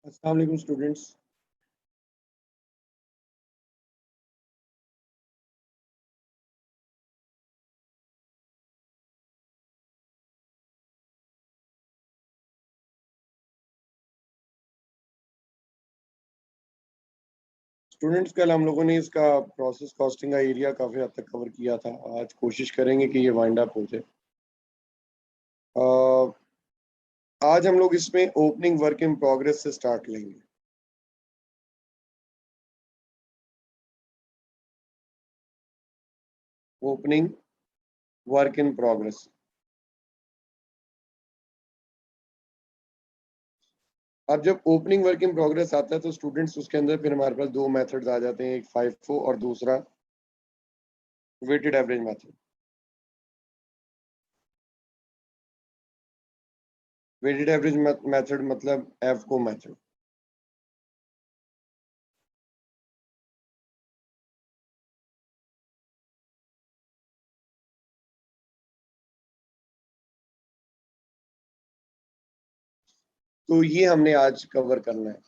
अस्सलाम वालेकुम students. Students कल हम लोगों ने इसका प्रोसेस कॉस्टिंग का एरिया काफ़ी हद तक कवर किया था। आज कोशिश करेंगे कि ये वाइंड अप हो जाए। आज हम लोग इसमें ओपनिंग वर्क इन प्रोग्रेस से स्टार्ट लेंगे। Opening work in progress. अब जब ओपनिंग वर्क इन प्रोग्रेस आता है तो स्टूडेंट्स उसके अंदर फिर हमारे पास दो मेथड्स आ जाते हैं, एक FIFO और दूसरा weighted average method. Weighted average method मतलब FCO मेथड। तो ये हमने आज कवर करना है।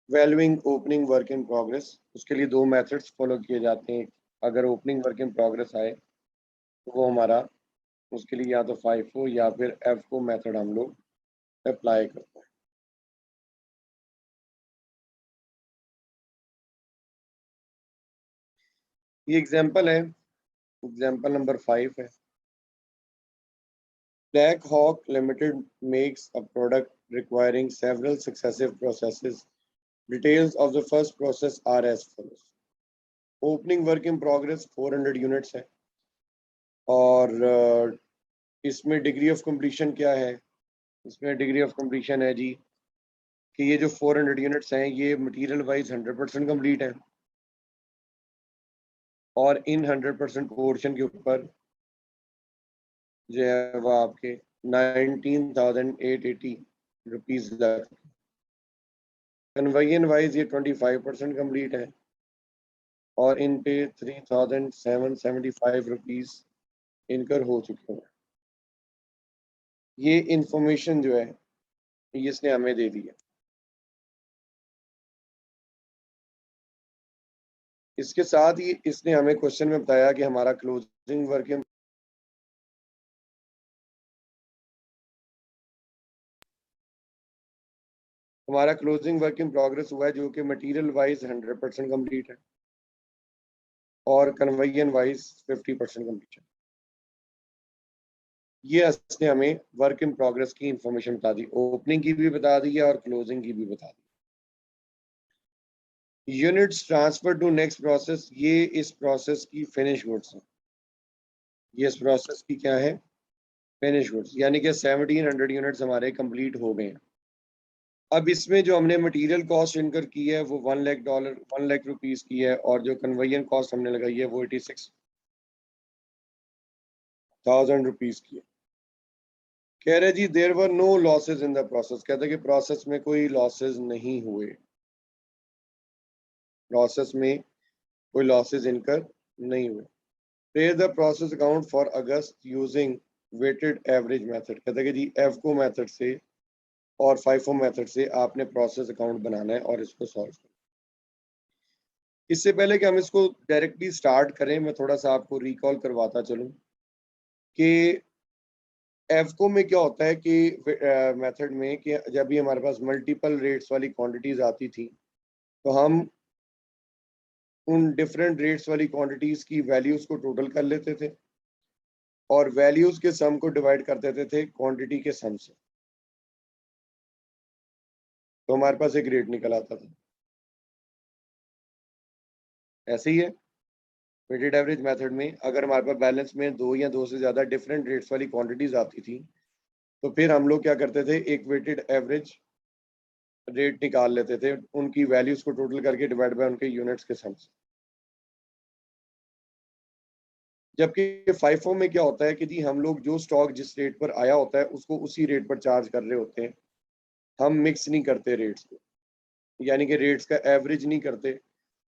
Valuing opening work in progress, उसके लिए दो मेथड्स फॉलो किए जाते हैं। अगर ओपनिंग वर्क इन प्रोग्रेस आए तो वो हमारा उसके लिए या तो FIFO या फिर FCO मेथड हम लोग अप्लाई करते हैं। ये एग्जांपल है, एग्जांपल नंबर 5 है। Black Hawk Limited makes a product requiring several successive processes. Details of the first process are as follows. Opening work in progress 400 units है और इसमें डिग्री ऑफ कंप्लीशन क्या है? इसमें डिग्री ऑफ कंप्लीशन है जी कि ये जो 400 यूनिट्स हैं ये मटेरियल वाइज 100% कंप्लीट है और इन 100% पोर्शन के ऊपर जो है वो आपके 19,880 रुपीज लग। कन्वेयन वाइज ये 25% कंप्लीट है और इन पे 3,775 रुपीज इनकर हो चुके हैं। ये इंफॉर्मेशन जो है ये इसने हमें दे दी है। इसके साथ ही इसने हमें क्वेश्चन में बताया कि हमारा क्लोजिंग वर्क इन हमारा क्लोजिंग वर्क इन प्रोग्रेस हुआ है जो कि मटेरियल वाइज 100% कंप्लीट है और कन्वेयन वाइज 50% कंप्लीट है। ये इसने हमें वर्क इन प्रोग्रेस की इंफॉर्मेशन बता दी, ओपनिंग की भी बता दी है और क्लोजिंग की भी बता दी। Units transfer to next process, ये इस प्रोसेस की फिनिश गुड्स है। ये इस प्रोसेस की क्या है? फिनिश गुड्स, यानी कि 1700 यूनिट्स हमारे कंप्लीट हो गए हैं। अब इसमें जो हमने मटेरियल कॉस्ट इनकर की है वो $1 लाख 1 लाख रुपीस की है और जो कन्वेयन कॉस्ट हमने लगाई है वो 86,000 रुपीस की है। कह रहे जी there were no losses in the process, कहते हैं कि प्रोसेस में कोई लॉसेस नहीं हुए, प्रोसेस में कोई लॉसेस इनकर नहीं हुए। Pay the process account for August using weighted average method, कहते हैं कि जी FCO मेथड से और FIFO मेथड से आपने प्रोसेस अकाउंट बनाना है और इसको सॉल्व करना है। इससे पहले कि हम इसको डायरेक्टली स्टार्ट करें मैं थोड़ा सा आपको रिकॉल करवाता चलूं कि FCO में क्या होता है कि मेथड में कि जब भी हमारे पास मल्टीपल रेट्स वाली क्वांटिटीज आती थी तो हम उन डिफरेंट रेट्स वाली क्वांटिटीज की वैल्यूज को टोटल कर लेते थे और वैल्यूज के सम को डिवाइड कर देते थे क्वांटिटी के सम से, तो हमारे पास एक रेट निकल आता था। ऐसे ही है वेटेड एवरेज मेथड में, अगर हमारे पास बैलेंस में दो या दो से ज्यादा डिफरेंट रेट्स वाली क्वांटिटीज आती थी तो फिर हम लोग क्या करते थे, एक वेटेड एवरेज रेट निकाल लेते थे उनकी वैल्यूज को टोटल करके डिवाइड बाय उनके यूनिट्स के सम से। जबकि FIFO में क्या होता है कि जी हम लोग जो स्टॉक जिस रेट पर आया होता है उसको उसी रेट पर चार्ज कर रहे होते हैं, हम मिक्स नहीं करते रेट्स को, यानी कि रेट्स का एवरेज नहीं करते,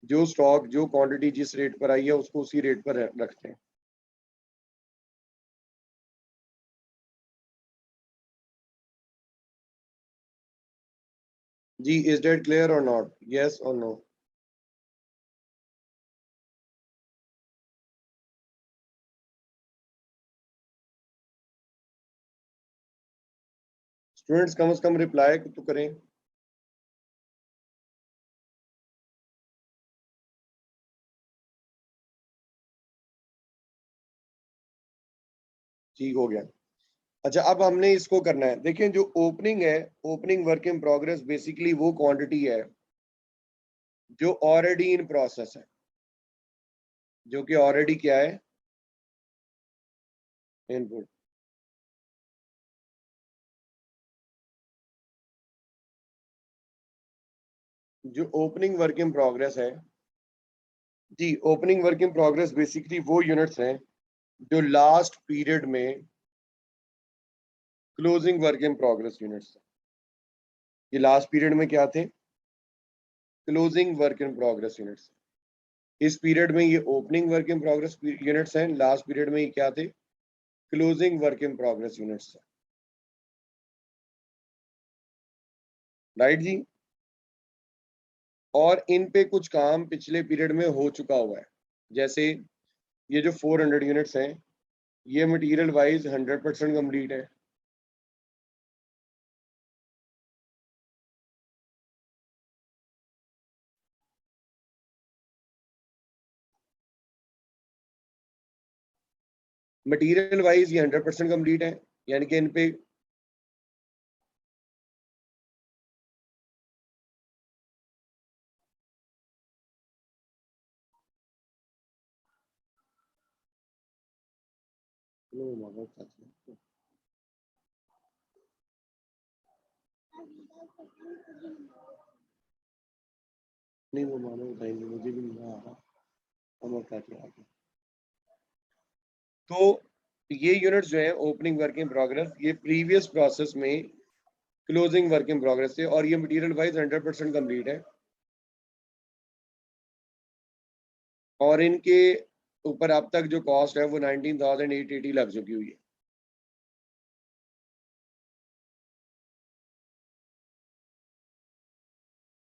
जो स्टॉक जो क्वांटिटी जिस रेट पर आई है उसको उसी रेट पर रखते हैं। जी, is that clear or not? Yes or no? Students कम से कम रिप्लाई तो करें। ठीक हो गया। अच्छा, अब हमने इसको करना है। देखिए, जो ओपनिंग है, opening work in progress basically वो क्वांटिटी है जो ऑलरेडी इन प्रोसेस है, जो कि ऑलरेडी क्या है, इनपुट। जो ओपनिंग वर्क इन प्रोग्रेस है, जी, opening work in progress basically वो यूनिट्स हैं जो लास्ट पीरियड में closing work in progress units. ये लास्ट पीरियड में क्या थे? Closing work in progress units. इस पीरियड में ये opening work in progress units हैं, लास्ट पीरियड में ये क्या थे? Closing work in progress units. Right जी। और इन पे कुछ काम पिछले पीरियड में हो चुका हुआ है। जैसे ये जो 400 यूनिट्स हैं, ये मटेरियल वाइज 100% कंप्लीट है। मटेरियल वाइज ये 100% कंप्लीट है, यानी कि इन पे नहीं, वो मानो बताएंगे, मुझे भी नहीं आ रहा। हम क्या किया आगे। तो ये यूनिट्स जो है ओपनिंग वर्क इन प्रोग्रेस, ये प्रीवियस प्रोसेस में क्लोजिंग वर्क इन प्रोग्रेस थे, और ये मटेरियल वाइज 100% कंप्लीट है। और इनके ऊपर अब तक जो कॉस्ट है वो 19,880 लग चुकी हुई है।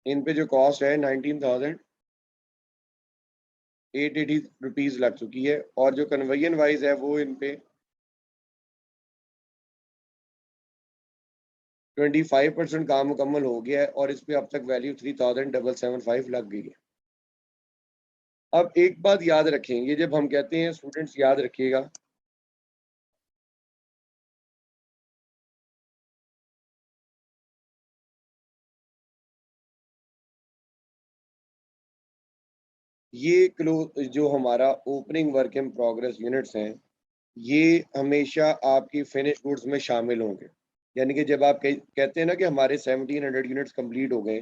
इन पे जो कॉस्ट है 19,880 रुपीज लग चुकी है, और जो कन्वेयन वाइज है वो इन पे 25% काम मुकम्मल हो गया है, और इस पे अब तक वैल्यू 3,775 लग गई है। अब एक बात याद रखें, ये जब हम कहते हैं, स्टूडेंट्स याद रखिएगा, ये जो हमारा opening work in progress units हैं, ये हमेशा आपकी फिनिश गुड्स में शामिल होंगे। यानी कि जब आप कहते हैं ना कि हमारे 1700 यूनिट्स कंप्लीट हो गए,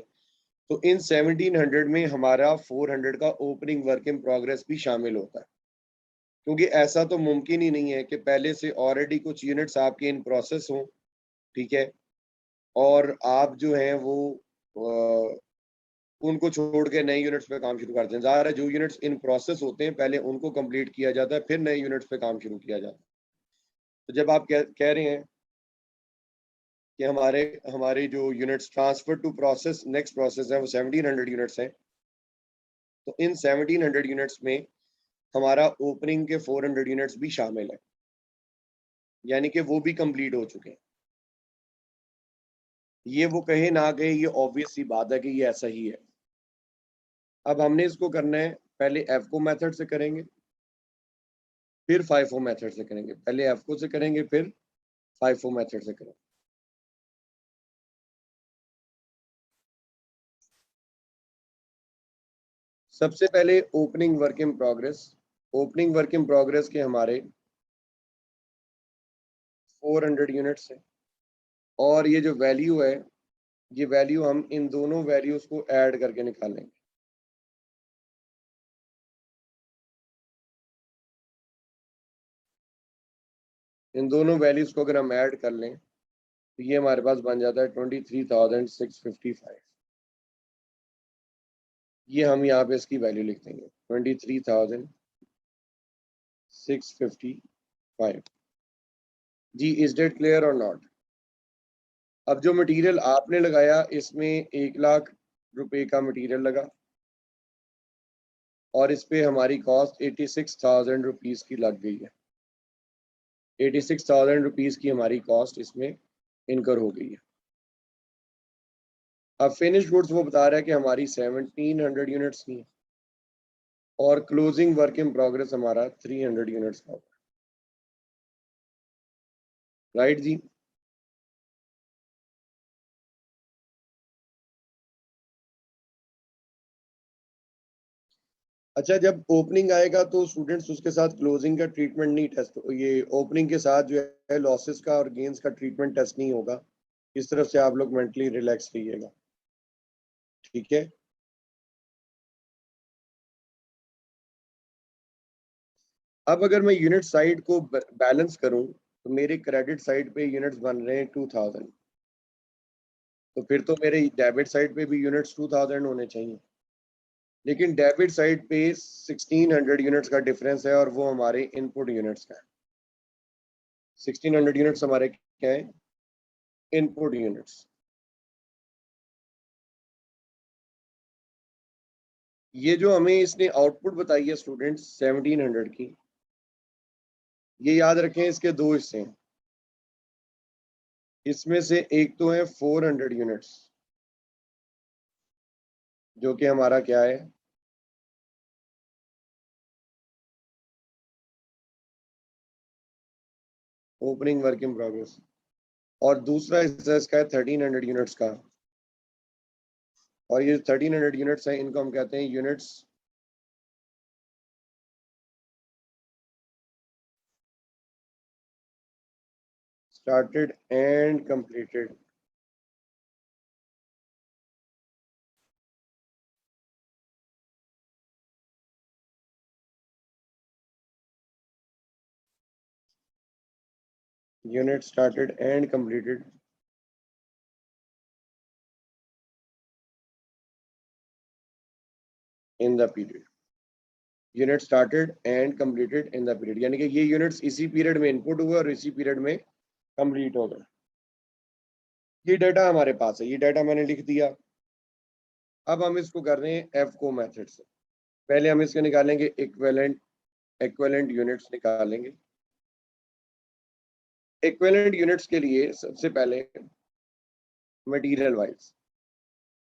तो इन 1700 में हमारा 400 का ओपनिंग वर्क इन प्रोग्रेस भी शामिल होता है। क्योंकि ऐसा तो मुमकिन ही नहीं है कि पहले से ऑलरेडी कुछ यूनिट्स आपके इन प्रोसेस हों, ठीक है, और आप जो हैं वो उनको छोड़ के नए यूनिट्स पे काम शुरू करते हैं। ज़ाहिर है, जो यूनिट्स इन प्रोसेस होते हैं पहले उनको कंप्लीट किया जाता है, फिर नए यूनिट्स पे काम शुरू किया जाता है। तो जब आप कह रहे हैं कि हमारे हमारे जो units transfer to process next process है वो 1700 यूनिट्स हैं, तो इन 1700 यूनिट्स में हमारा ओपनिंग के 400 यूनिट्स भी शामिल है, यानी कि वो भी कंप्लीट हो चुके हैं। ये वो कहे ना कहे, ये ऑब्वियस सी बात है कि ये ऐसा ही है। अब हमने इसको करना है, पहले एफको मेथड से करेंगे, फिर फाइफो मेथड से करेंगे। पहले एफको से करेंगे, फिर फाइफो मेथड से करेंगे। सबसे पहले opening work in progress. Opening work in progress के हमारे 400 यूनिट्स हैं, और ये जो वैल्यू है, ये वैल्यू हम इन दोनों वैल्यूज को ऐड करके निकालेंगे। इन दोनों वैल्यूज को अगर हम ऐड कर लें, तो ये हमारे पास बन जाता है 23,655। ये हम यहाँ पे इसकी वैल्यू लिख देंगे 23,655। जी, इज डेट क्लियर और नॉट? अब जो मटेरियल आपने लगाया इसमें 1 लाख रुपए का मटेरियल लगा और इस पे हमारी कॉस्ट 86,000 रुपीज की लग गई है। 86,000 रुपीज की हमारी कॉस्ट इसमें इनकर हो गई है। अब फिनिश गुड्स वो बता रहा है कि हमारी 1700 यूनिट्स की है और क्लोजिंग वर्क इन प्रोग्रेस हमारा 300 यूनिट्स का होगा। राइट जी। अच्छा, जब ओपनिंग आएगा तो स्टूडेंट्स उसके साथ क्लोजिंग का ट्रीटमेंट नहीं टेस्ट, ये ओपनिंग के साथ जो है लॉसेस का और गेन्स का ट्रीटमेंट टेस्ट नहीं होगा। इस तरफ से आप लोग मेंटली रिलैक्स रहिएगा, ठीक है। अब अगर मैं यूनिट साइड को बैलेंस करूं तो मेरे क्रेडिट साइड पे यूनिट्स बन रहे हैं 2000, तो फिर तो मेरे डेबिट साइड पे भी यूनिट्स 2000 होने चाहिए। लेकिन डेबिट साइड पे 1600 यूनिट्स का डिफरेंस है और वो हमारे इनपुट यूनिट्स का है। 1600 यूनिट्स हमारे क्या है? Input units. ये जो हमें इसने आउटपुट बताई है स्टूडेंट्स 1700 की, ये याद रखें इसके दो हिस्से हैं। इसमें से एक तो है 400 यूनिट्स जो कि हमारा क्या है? Opening work in progress. और दूसरा हिस्सा इसका है 1300 यूनिट्स का, और ये 1300 यूनिट्स हैं इनको हम कहते हैं units started and completed. Unit started and completed in the period. Unit started and completed in the period, यानी कि ये यूनिट्स इसी पीरियड में इनपुट हुए और इसी पीरियड में कंप्लीट हो गए। ये डाटा हमारे पास है, ये डाटा मैंने लिख दिया। अब हम इसको कर रहे हैं एफको मेथड से। पहले हम इसके निकालेंगे इक्विवेलेंट यूनिट्स निकालेंगे। इक्विवेलेंट यूनिट्स के लिए सबसे पहले material wise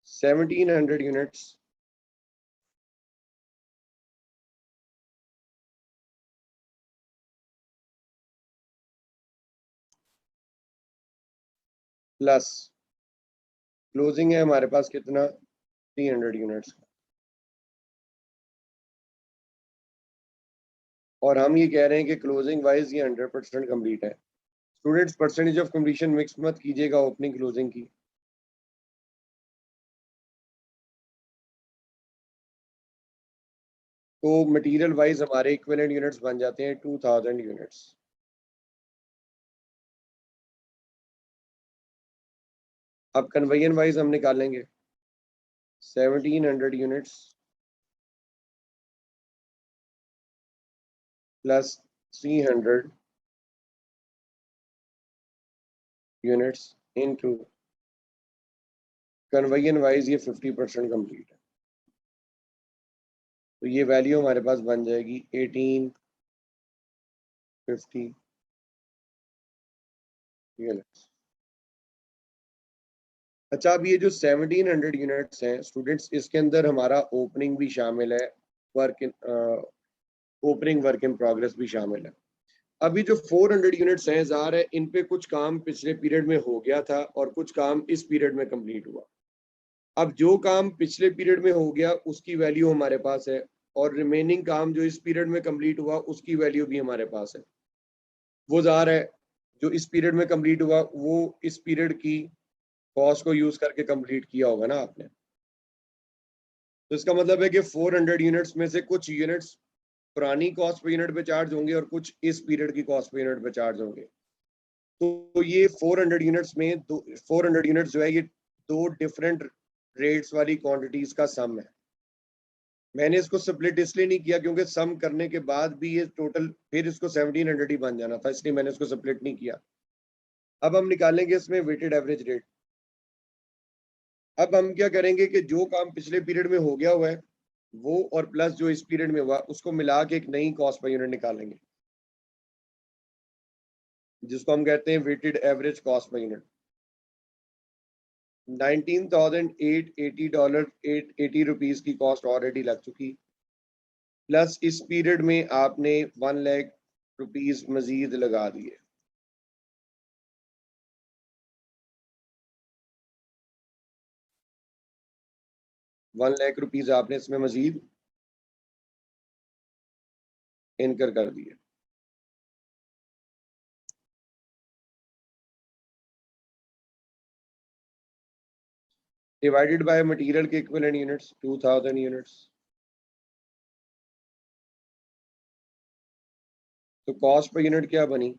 1700 units plus closing है हमारे पास कितना? 300 यूनिट्स। और हम ये कह रहे हैं कि क्लोजिंग वाइज ये 100% कंप्लीट है। Students percentage of completion mix मत कीजिएगा ओपनिंग क्लोजिंग की। तो मटेरियल वाइज हमारे इक्विवेलेंट यूनिट्स बन जाते हैं 2000 यूनिट्स। अब कन्वेयन वाइज हम निकालेंगे 1700 यूनिट्स प्लस 300 यूनिट्स इनटू कन्वेयन वाइज ये 50% कंप्लीट है। तो ये वैल्यू हमारे पास बन जाएगी 1850 यूनिट्स। अच्छा, अब ये जो 1700 यूनिट्स हैं स्टूडेंट्स, इसके अंदर हमारा ओपनिंग भी शामिल है, ओपनिंग वर्क इन प्रोग्रेस भी शामिल है। अभी जो 400 यूनिट्स हैं ज़ाहिर है इन पे कुछ काम पिछले पीरियड में हो गया था और कुछ काम इस पीरियड में कंप्लीट हुआ। अब जो काम पिछले पीरियड में हो गया उसकी वैल्यू हमारे पास है और रिमेनिंग काम जो इस पीरियड में कंप्लीट हुआ उसकी वैल्यू भी हमारे पास है। वो ज़ाहिर है जो इस पीरियड में कंप्लीट हुआ वो इस पीरियड की कॉस्ट को यूज करके कंप्लीट किया होगा ना आपने। तो इसका मतलब है कि 400 यूनिट्स में से कुछ यूनिट्स पुरानी कॉस्ट पे यूनिट पे चार्ज होंगे और कुछ इस पीरियड की कॉस्ट पे यूनिट पे चार्ज होंगे। तो ये 400 यूनिट्स में 400 यूनिट्स जो है ये दो डिफरेंट रेट्स वाली क्वांटिटीज का सम है। मैंने इसको स्प्लिट इसलिए नहीं किया क्योंकि सम करने के बाद भी ये टोटल फिर इसको 1700 ही बन जाना था, इसलिए मैंने इसको स्प्लिट नहीं किया। अब हम निकालेंगे इसमें वेटेड एवरेज रेट। अब हम क्या करेंगे कि जो काम पिछले पीरियड में हो गया हुआ है वो और प्लस जो इस पीरियड में हुआ उसको मिला के एक नई कॉस्ट पर यूनिट निकालेंगे, जिसको हम कहते हैं weighted average cost per unit. $19,880 $880 की कॉस्ट ऑलरेडी लग चुकी, प्लस इस पीरियड में आपने 1 लाख रुपीस मजीद लगा दिए। ₹1 लाख आपने इसमें मजीद इनकर कर दिए। डिवाइडेड बाय मटेरियल के इक्विवेलेंट यूनिट्स 2000 यूनिट्स। तो कॉस्ट पर यूनिट क्या बनी?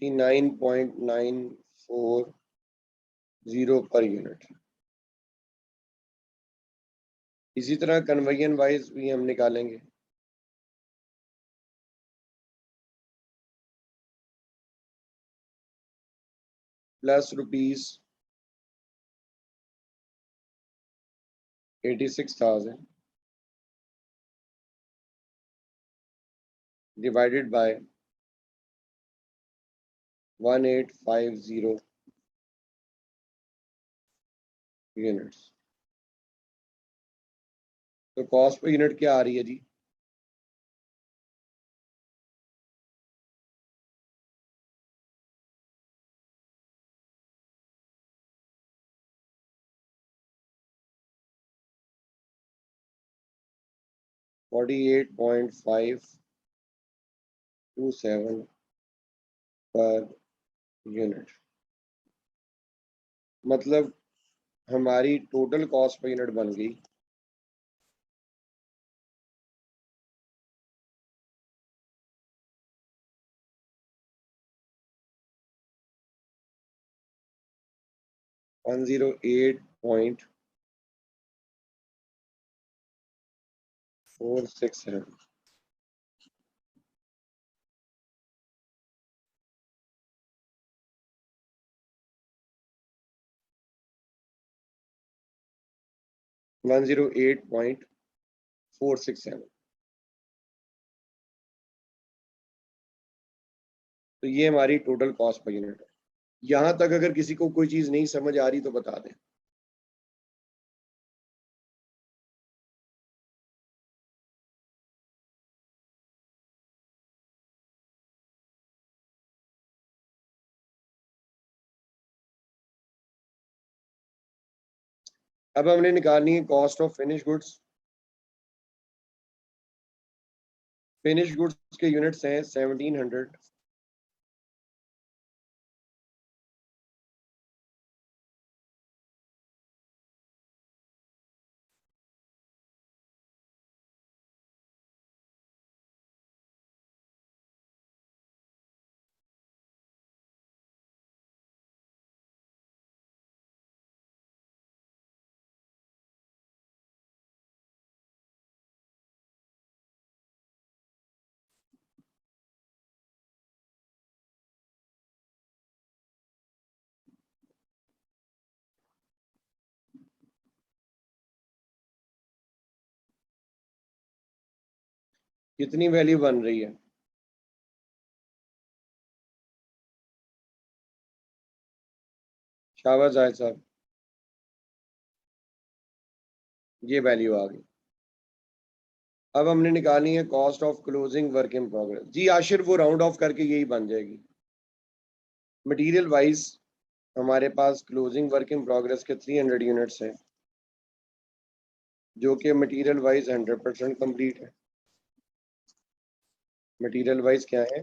$59.940 पर यूनिट। इसी तरह कन्वर्जन वाइज भी हम निकालेंगे। Plus ₹86,000 divided by 1850 units. तो कॉस्ट पर यूनिट क्या आ रही है जी? $48.527 पर यूनिट। मतलब हमारी टोटल कॉस्ट पर यूनिट बन गई $108.467। $108.467। तो ये हमारी टोटल कॉस्ट पर यूनिट है। यहां तक अगर किसी को कोई चीज नहीं समझ आ रही तो बता दें। अब हमने निकालनी है cost of finish goods. Finish goods के यूनिट्स हैं 1700। कितनी वैल्यू बन रही है? शाबाश जाहिद साहब, ये वैल्यू आ गई। अब हमने निकालनी है cost of closing work in progress. जी आशिर, वो राउंड ऑफ करके यही बन जाएगी। मटेरियल वाइज हमारे पास क्लोजिंग वर्क इन प्रोग्रेस के 300 यूनिट्स हैं, जो कि मटेरियल वाइज 100% कंप्लीट है। मटेरियल वाइज क्या है?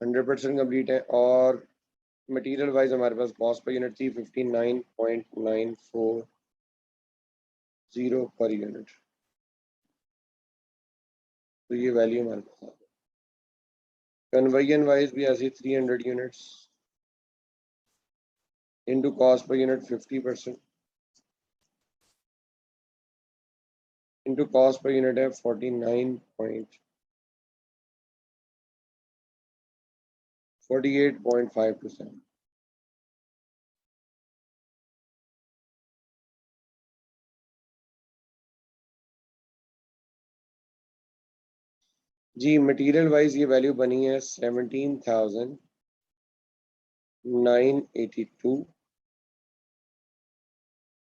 100% कंप्लीट है। और मटेरियल वाइज हमारे पास कॉस्ट पर यूनिट थी 59.940 पर यूनिट। तो ये वैल्यू हमारे पास है। कन्वर्जन वाइज भी ऐसी 300 units. into cost per unit 50% into cost per unit है 48.5%. जी मटेरियल वाइज ये वैल्यू बनी है 17,982.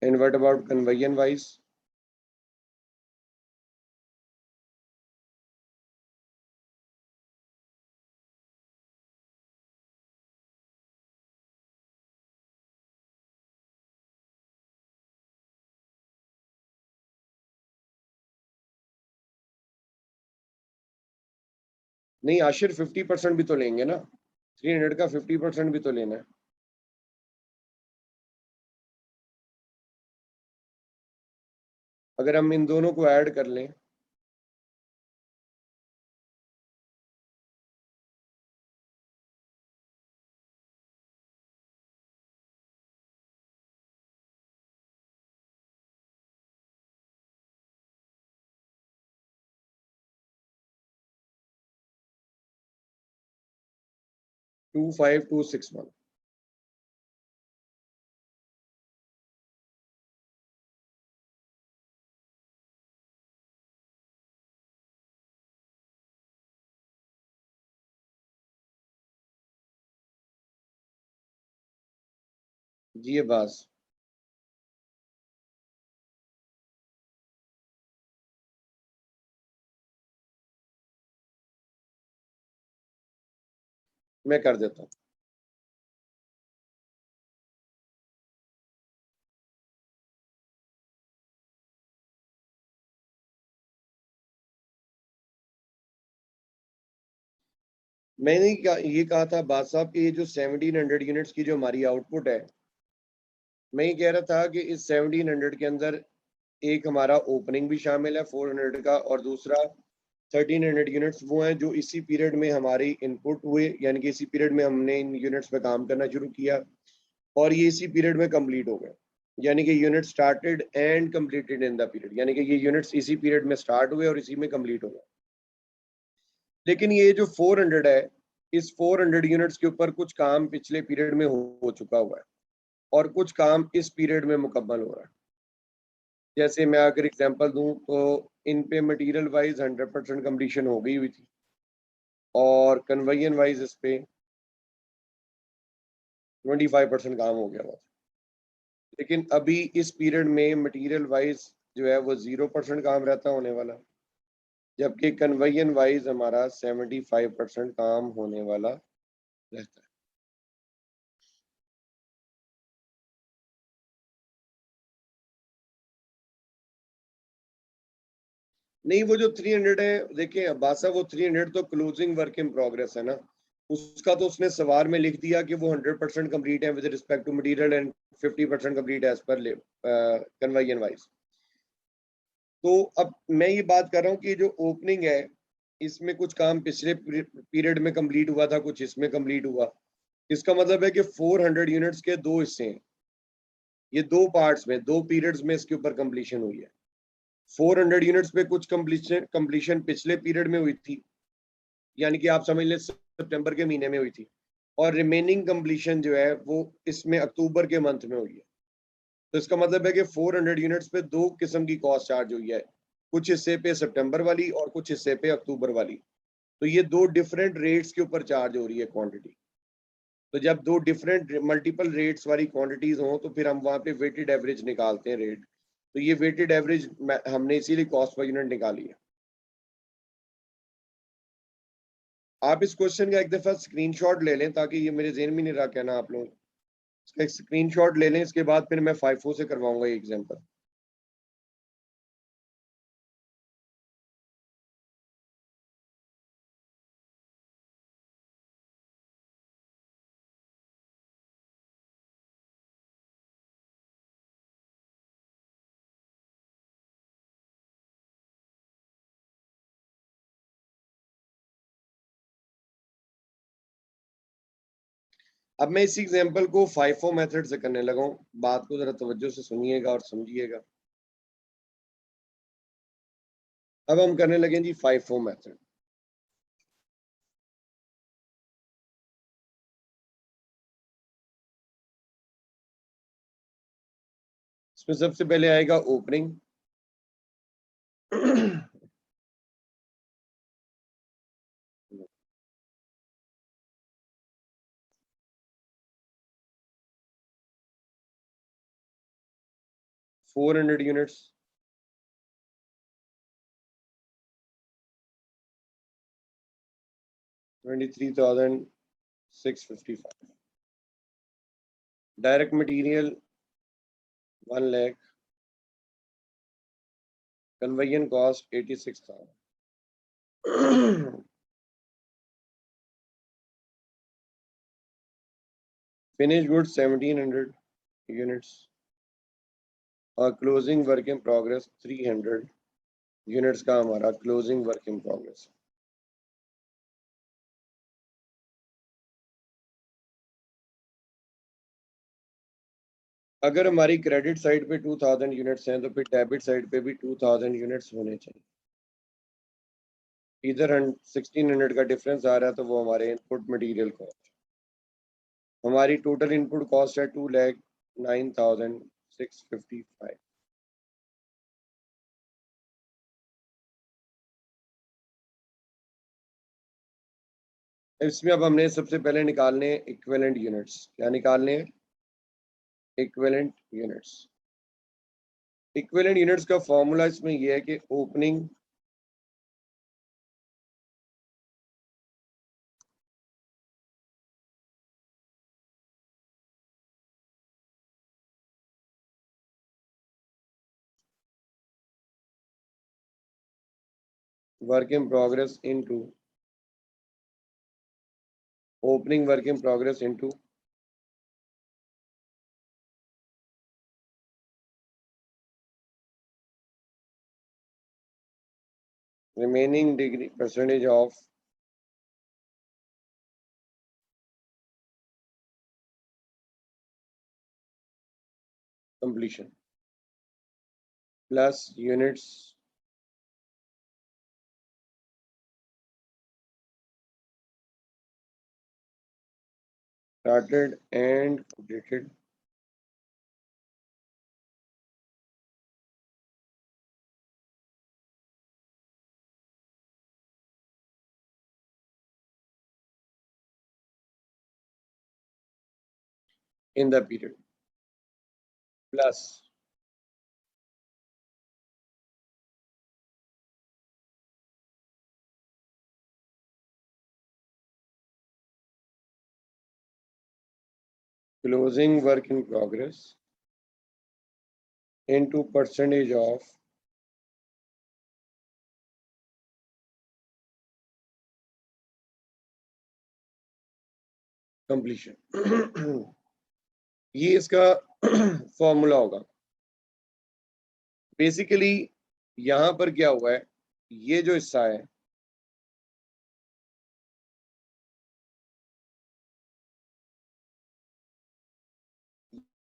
And what about conversion wise? नहीं आशिर 50% भी तो लेंगे ना, 300 का 50% भी तो लेना है. अगर हम इन दोनों को ऐड कर लें 25261. जी ये बास मैं कर देता हूँ. मैंने ये कहा था बात साहब कि ये जो 1700 यूनिट्स की जो हमारी आउटपुट है, मैं ये कह रहा था कि इस 1700 के अंदर एक हमारा ओपनिंग भी शामिल है 400 का, और दूसरा 1300 यूनिट्स वो हैं जो इसी पीरियड में हमारी इनपुट हुए, यानी कि इसी पीरियड में हमने इन यूनिट्स पे काम करना शुरू किया और ये इसी पीरियड में कंप्लीट हो गए. यानी कि unit started and completed in the period, यानी कि ये यूनिट्स इसी पीरियड में स्टार्ट हुए और इसी में कंप्लीट हो गए. लेकिन ये जो 400 है, इस 400 यूनिट्स के ऊपर कुछ काम पिछले पीरियड में हो चुका हुआ है और कुछ काम इस पीरियड में मुकम्मल हो रहा है. जैसे मैं अगर एग्जांपल दूं तो इन पे मटेरियल वाइज 100% कंप्लीशन हो गई हुई थी और कन्वर्जन वाइज इस पे 25% काम हो गया हुआ. लेकिन अभी इस पीरियड में मटेरियल वाइज जो है वो 0% काम रहता होने वाला, जबकि कन्वर्जन वाइज हमारा 75% काम होने वाला रहता है. नहीं वो जो 300 है, देखिए अब्बास साहब, वो 300 तो क्लोजिंग वर्क इन प्रोग्रेस है ना, उसका तो उसने सवार में लिख दिया कि वो 100% कंप्लीट है with respect to material and 50% complete as per conversion wise. तो अब मैं ये बात कर रहा हूँ कि जो ओपनिंग है इसमें कुछ काम पिछले पीरियड में कंप्लीट हुआ था, कुछ इसमें कंप्लीट हुआ. इसका मतलब है कि 400 यूनिट्स के दो हिस्से हैं, ये दो पार्ट्स में दो पीरियड्स में इसके ऊपर कंप्लीशन हुई है. 400 यूनिट्स पे कुछ कंप्लीशन कंप्लीशन पिछले पीरियड में हुई थी, यानी कि आप समझ लें सितंबर के महीने में हुई थी, और रिमेनिंग कंप्लीशन जो है वो इसमें अक्टूबर के मंथ में हुई है. तो इसका मतलब है कि 400 यूनिट्स पे दो किस्म की कॉस्ट चार्ज हुई है, कुछ हिस्से पे सितंबर वाली और कुछ हिस्से पे अक्टूबर वाली. तो ये दो डिफरेंट रेट्स के ऊपर चार्ज हो रही है क्वांटिटी. तो जब दो डिफरेंट मल्टीपल रेट्स वाली क्वांटिटीज हों तो फिर हम वहां पे वेटेड एवरेज निकालते हैं रेट. तो ये वेटेड एवरेज हमने इसीलिए कॉस्ट पर यूनिट निकाली है. आप इस क्वेश्चन का एक दफा स्क्रीनशॉट ले लें ताकि ये मेरे जेहन में नहीं रहा कहना आप लोग. इसका एक स्क्रीनशॉट ले लें, इसके बाद फिर मैं फाइफो से करवाऊंगा ये एग्जांपल. अब मैं इसी एग्जांपल को FIFO मेथड से करने लगा हूं, बात को जरा तवज्जो से सुनिएगा और समझिएगा। अब हम करने लगे जी FIFO मेथड। इसमें सबसे पहले आएगा opening, $400 units, 23,655। Direct material 1 lakh, कन्वेयन कॉस्ट 86,000, फिनिश गुड 1700 यूनिट्स और closing work in progress 300 units का हमारा क्लोजिंग वर्क इन प्रोग्रेस। अगर हमारी क्रेडिट साइड पे 2000 यूनिट्स हैं तो फिर डेबिट साइड पे भी 2000 यूनिट्स होने चाहिए। इधर 1600 का डिफरेंस आ रहा है तो वो हमारे इनपुट मटेरियल कॉस्ट। हमारी टोटल इनपुट कॉस्ट है 2,09,655। इसमें अब हमने सबसे पहले निकालने इक्विवेलेंट यूनिट्स। क्या निकालने हैं? Equivalent units. इक्विवेलेंट यूनिट्स का फॉर्मूला इसमें यह है कि opening work in progress into opening work in progress into remaining degree percentage of completion plus units started and completed in the period plus closing work in progress into percentage of completion। ये इसका formula होगा। Basically यहां पर क्या हुआ है, ये जो हिस्सा है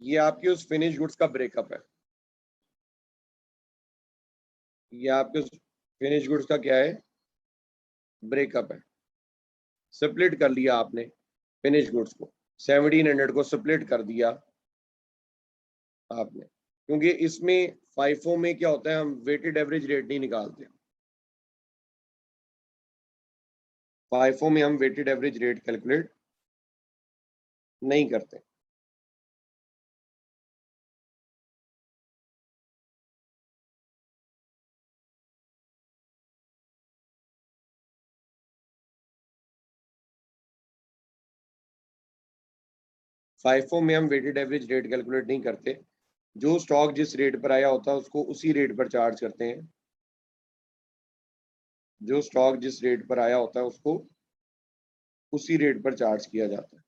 ये आपके उस फिनिश गुड्स का ब्रेकअप है। ये आपके उस फिनिश गुड्स का क्या है? ब्रेकअप है। स्प्लिट कर लिया आपने फिनिश गुड्स को, 1700 को स्प्लिट कर दिया आपने, क्योंकि इसमें FIFO में क्या होता है, हम वेटेड एवरेज रेट नहीं निकालते। FIFO में हम वेटेड एवरेज रेट कैलकुलेट नहीं करते। FIFO में हम वेटेड एवरेज रेट कैलकुलेट नहीं करते। जो स्टॉक जिस रेट पर आया होता है उसको उसी रेट पर चार्ज करते हैं। जो स्टॉक जिस रेट पर आया होता है उसको उसी रेट पर चार्ज किया जाता है।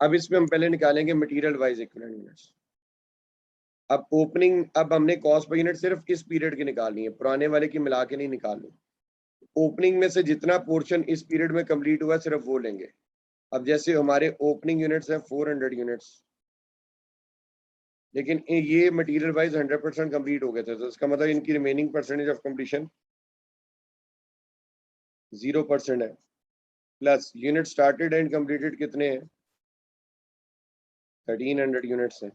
अब इसमें हम पहले निकालेंगे मटेरियल वाइज इक्विवेलेंट यूनिट्स। अब ओपनिंग, अब हमने कॉस्ट पर यूनिट सिर्फ इस पीरियड की निकालनी है, पुराने वाले की मिला के नहीं निकालनी। ओपनिंग में से जितना पोर्शन इस पीरियड में कंप्लीट हुआ सिर्फ वो लेंगे। अब जैसे हमारे ओपनिंग यूनिट्स हैं 400 यूनिट्स, लेकिन ये मटेरियल वाइज 100% कंप्लीट हो गए थे, तो इसका मतलब इनकी रिमेनिंग परसेंटेज ऑफ कंप्लीशन 0% है। Plus unit started and completed कितने हैं, 1300 यूनिट्स हैं,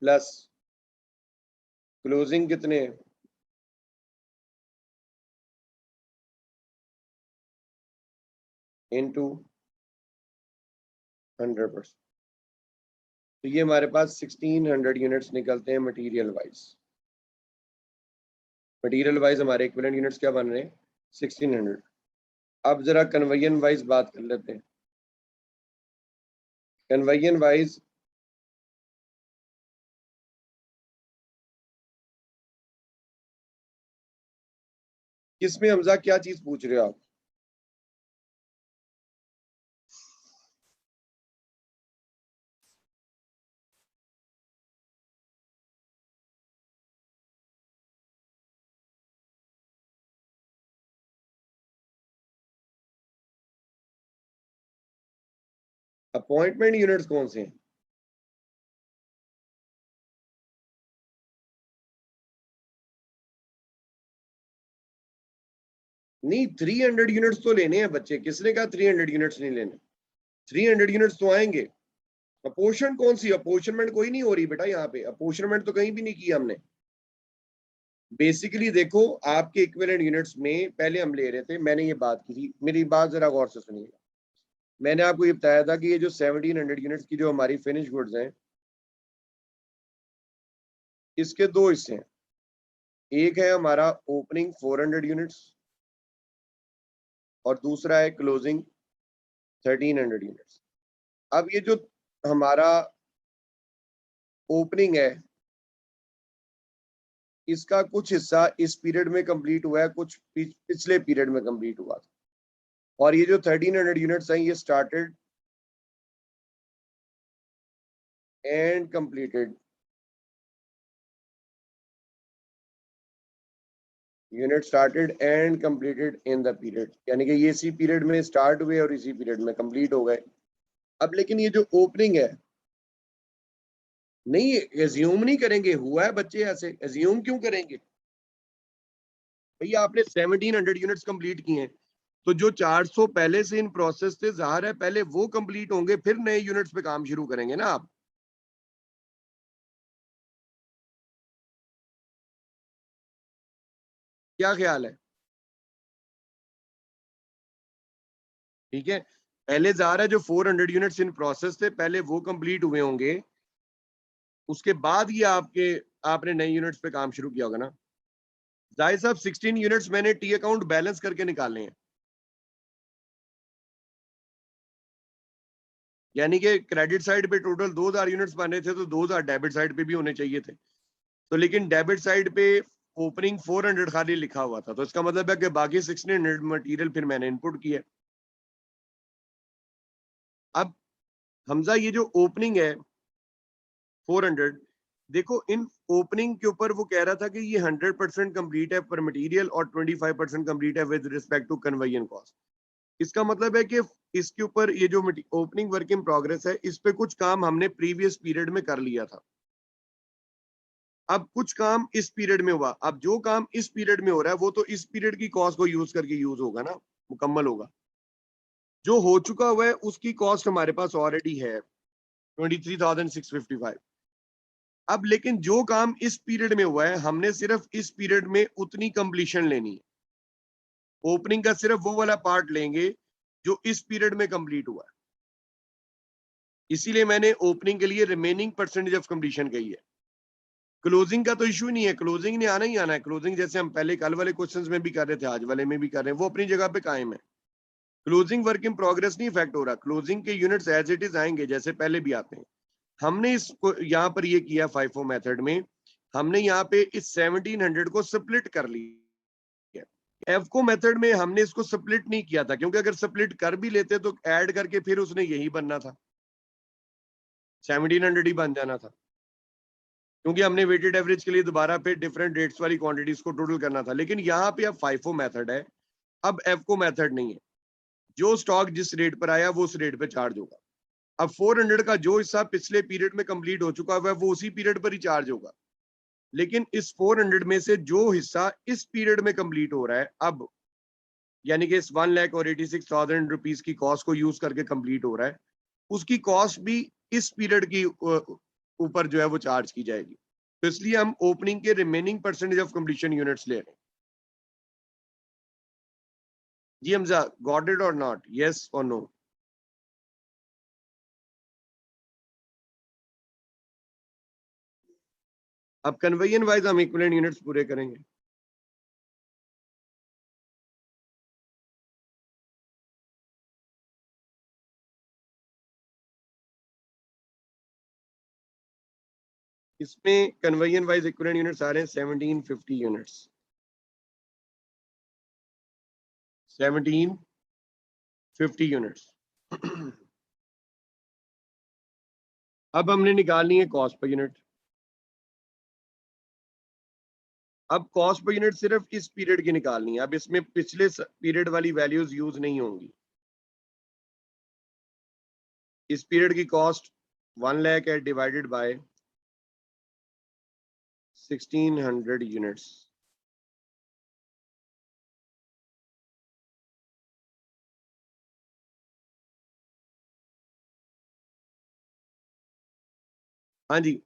प्लस क्लोजिंग कितने हैं, इनटू 100%। तो ये हमारे पास 1600 यूनिट्स निकलते हैं मटेरियल वाइज। मटेरियल वाइज हमारे इक्विवेलेंट यूनिट्स क्या बन रहे हैं, 1600। अब जरा कन्वर्जन वाइज बात कर लेते हैं। कन्वर्जन वाइज किसमें हमजा क्या चीज पूछ रहे हो आप? अपॉइंटमेंट यूनिट्स कौन से हैं? नहीं, 300 यूनिट्स तो लेने हैं बच्चे, किसने कहा 300 यूनिट्स नहीं लेने? 300 यूनिट्स तो आएंगे। अपोर्शन कौन सी, अपोर्शनमेंट कोई नहीं हो रही बेटा, यहाँ पे अपोर्शनमेंट तो कहीं भी नहीं किया हमने। बेसिकली देखो, आपके इक्विवेलेंट यूनिट्स में पहले हम ले रहे थे, मैंने ये बात की थी, मेरी बात जरा गौर से सुनिएगा। मैंने आपको ये बताया था कि ये जो 1700 यूनिट्स की जो हमारी फिनिश गुड्स हैं, इसके दो हिस्से हैं। एक है हमारा ओपनिंग 400 यूनिट्स और दूसरा है क्लोजिंग 1300 यूनिट्स। अब ये जो हमारा ओपनिंग है, इसका कुछ हिस्सा इस पीरियड में कंप्लीट हुआ है, कुछ पिछले पीरियड में कंप्लीट हुआ था। और ये जो 1300 यूनिट्स हैं, ये started and completed, unit started and completed in the period, यानी कि ये इसी पीरियड में स्टार्ट हुए और इसी पीरियड में कंप्लीट हो गए। अब लेकिन ये जो ओपनिंग है, नहीं एज्यूम नहीं करेंगे, हुआ है बच्चे, ऐसे एज्यूम क्यों करेंगे? भैया आपने 1700 यूनिट्स कंप्लीट किए हैं, तो जो 400 पहले से इन प्रोसेस थे, जाहिर है पहले वो कंप्लीट होंगे, फिर नए यूनिट्स पे काम शुरू करेंगे ना आप। क्या ख्याल है? ठीक है, पहले जाहिर है जो 400 यूनिट्स इन प्रोसेस थे, पहले वो कंप्लीट हुए होंगे, उसके बाद ही आपने नए यूनिट्स पे काम शुरू किया होगा ना। जाहिर साहब 16 यूनिट्स मैंने टी अकाउंट बैलेंस करके निकालने हैं, यानी कि क्रेडिट साइड पे टोटल 2000 यूनिट्स बने थे, तो 2000 डेबिट साइड पे भी होने चाहिए थे। तो लेकिन डेबिट साइड पे ओपनिंग 400 खाली लिखा हुआ था, तो इसका मतलब है कि बाकी 1600 मटेरियल फिर मैंने इनपुट किया। अब हमजा ये जो ओपनिंग है 400, देखो इन ओपनिंग के ऊपर वो कह रहा था कि ये 100% कंप्लीट है पर मटेरियल और 25% कंप्लीट है with respect to conversion cost. इसका मतलब है कि इसके ऊपर ये जो ओपनिंग वर्क इन प्रोग्रेस है, इस पे कुछ काम हमने प्रीवियस पीरियड में कर लिया था, अब कुछ काम इस पीरियड में हुआ। अब जो काम इस पीरियड में हो रहा है वो तो इस पीरियड की कॉस्ट को यूज करके यूज होगा ना, मुकम्मल होगा। जो हो चुका हुआ है उसकी कॉस्ट हमारे पास ऑलरेडी है 23,655। अब लेकिन जो काम इस पीरियड में हुआ है, हमने सिर्फ इस पीरियड में उतनी कंप्लीशन लेनी है। ओपनिंग का सिर्फ वो वाला पार्ट लेंगे जो इस पीरियड में कंप्लीट हुआ है, इसीलिए मैंने ओपनिंग के लिए रिमेनिंग परसेंटेज ऑफ कंप्लीशन कही है। क्लोजिंग का तो इशू नहीं है, क्लोजिंग ने आना ही आना है। क्लोजिंग जैसे हम पहले कल वाले क्वेश्चंस में भी कर रहे थे, आज वाले में भी कर रहे हैं, वो अपनी जगह पे कायम है। क्लोजिंग वर्क इन प्रोग्रेस नहीं इफेक्ट हो रहा, क्लोजिंग के यूनिट्स एज इट इज आएंगे जैसे पहले भी आते हैं। हमने इसको यहाँ पर ये किया फाइफो मेथड में, हमने यहाँ पे इस 1700 को स्प्लिट कर लिया। एफको मेथड में हमने इसको स्प्लिट नहीं किया था, क्योंकि अगर स्प्लिट कर भी लेते तो ऐड करके फिर उसने यही बनना था। 1700 ही बन जाना था, क्योंकि हमने वेटेड एवरेज के लिए दोबारा पे डिफरेंट रेट्स वाली क्वांटिटीज को टोटल करना था। लेकिन यहाँ पे अब फाइफो मेथड है, अब एफको मेथड नहीं है। जो स्टॉक जिस रेट पर आया वो उस रेट पे चार्ज होगा। अब 400 का जो हिस्सा पिछले पीरियड में कंप्लीट हो चुका है वो उसी पीरियड पर ही चार्ज होगा। लेकिन इस 400 में से जो हिस्सा इस पीरियड में कंप्लीट हो रहा है अब, यानी कि इस 1,86,000 रुपीज की कॉस्ट को यूज करके कंप्लीट हो रहा है, उसकी कॉस्ट भी इस पीरियड की ऊपर जो है वो चार्ज की जाएगी। तो इसलिए हम ओपनिंग के remaining percentage of completion units ले रहे हैं। जी हमजा, गॉट इट और नॉट, यस और नो? अब कन्वेयन वाइज हम इक्विवेलेंट यूनिट्स पूरे करेंगे। इसमें कन्वेयन वाइज इक्विवेलेंट यूनिट्स आ रहे हैं 1750 यूनिट्स। 1750 यूनिट्स। अब हमने निकालनी है कॉस्ट पर यूनिट। अब कॉस्ट पर यूनिट सिर्फ इस पीरियड की निकालनी है, अब इसमें पिछले पीरियड वाली वैल्यूज यूज नहीं होंगी। इस पीरियड की कॉस्ट 1 लाख है डिवाइडेड बाय 1600 यूनिट्स। हाँ जी,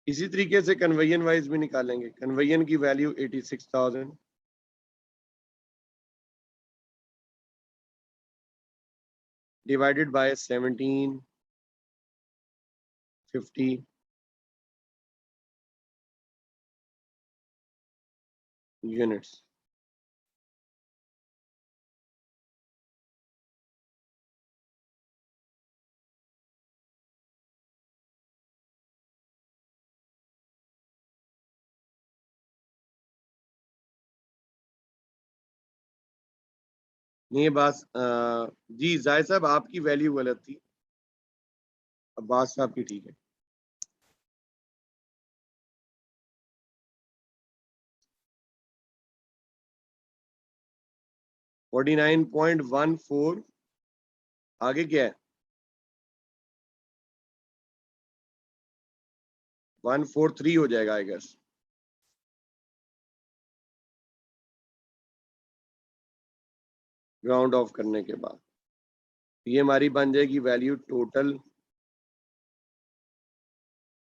इसी तरीके से कन्वेयन वाइज भी निकालेंगे। कन्वेयन की वैल्यू 86,000 डिवाइडेड बाय 1750 यूनिट्स। ये बात जी जायद साहब आपकी वैल्यू गलत थी, अब्बास साहब की ठीक है। 49.14 आगे क्या है? 143 हो जाएगा आई गेस, राउंड ऑफ करने के बाद। ये हमारी बन जाएगी value total